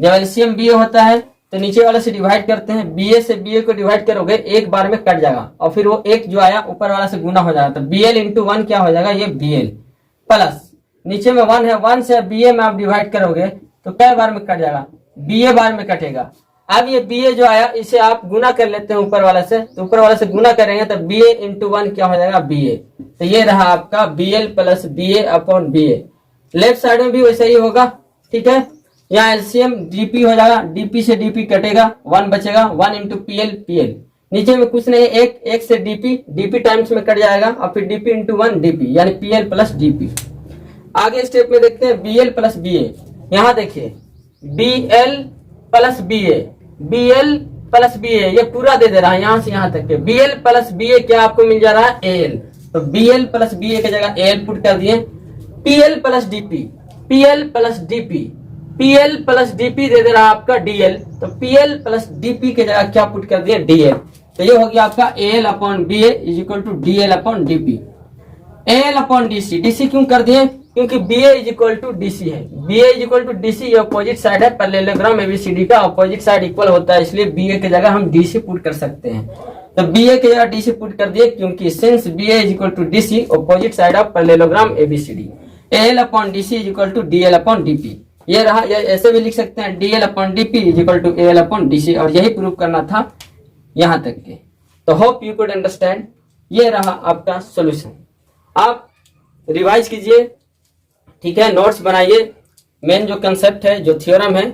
जब एलसीएम BA होता है तो नीचे वाले से डिवाइड करते हैं, BA से BA को डिवाइड करोगे एक बार में कट जाएगा, और फिर वो एक जो आया ऊपर वाला से गुना हो जाएगा। तो BL इंटू 1 क्या हो जाएगा? ये BL प्लस नीचे में 1 है, 1 से BA में आप डिवाइड करोगे तो कै बार में कट जाएगा? BA बार में कटेगा। अब ये BA जो आया इसे आप गुना कर लेते हैं ऊपर वाला से, तो ऊपर वाला से गुना करेंगे तो BA इंटू 1 क्या हो जाएगा? BA। तो ये रहा आपका BL plus BA upon BA। Left side में भी वैसा ही होगा। ठीक है, यहाँ एलसीएम DP हो जाएगा, DP से DP कटेगा, 1 बचेगा, 1 इंटू PL। नीचे में कुछ नहीं, एक से DP टाइम्स में कट जाएगा, और फिर DP इंटू 1 DP, यानी PL प्लस DP। आगे स्टेप में देखते हैं BL प्लस BA। यहाँ देखिए BL प्लस BA, ये पूरा दे दे रहा है यहाँ से यहाँ तक के। BL प्लस BA क्या आपको मिल जा रहा है? AL। तो BL प्लस BA की जगह AL पुट कर दिए। PL प्लस DP दे दे रहा है आपका DL, तो PL प्लस DP की जगह क्या पुट कर दिए? DL। तो ये हो गया आपका AL upon BA is equal to DL upon DP। AL upon DC क्यों कर दिए? क्योंकि BA is equal to DC है। BA is equal to DC, ये अपोजिट साइड है पैरेललोग्राम ABCD का, अपोजिट साइड इक्वल होता है, इसलिए BA की जगह हम DC पुट कर सकते हैं। तो BA की जगह DC पुट कर दिए, क्योंकि since BA is equal to DC opposite side of parallelogram ABCD। AL upon DC is equal to DL upon DP। ये रहा, या ऐसे भी लिख सकते हैं DL upon DP is equal to AL upon DC, और यही प्रूव करना था यहाँ तक के। तो होप यू कुड अंडरस्टैंड। ये रहा आपका सॉल्यूशन। आप रिवाइज कीजिए, ठीक है, नोट्स बनाइए, मेन जो कंसेप्ट है, जो थ्योरम है,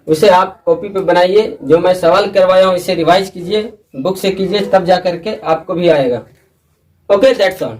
उसे आप कॉपी पे बनाइए। जो मैं सवाल करवाया हूँ इसे रिवाइज कीजिए, बुक से कीजिए, तब जा करके आपको भी आएगा। Okay, that's all.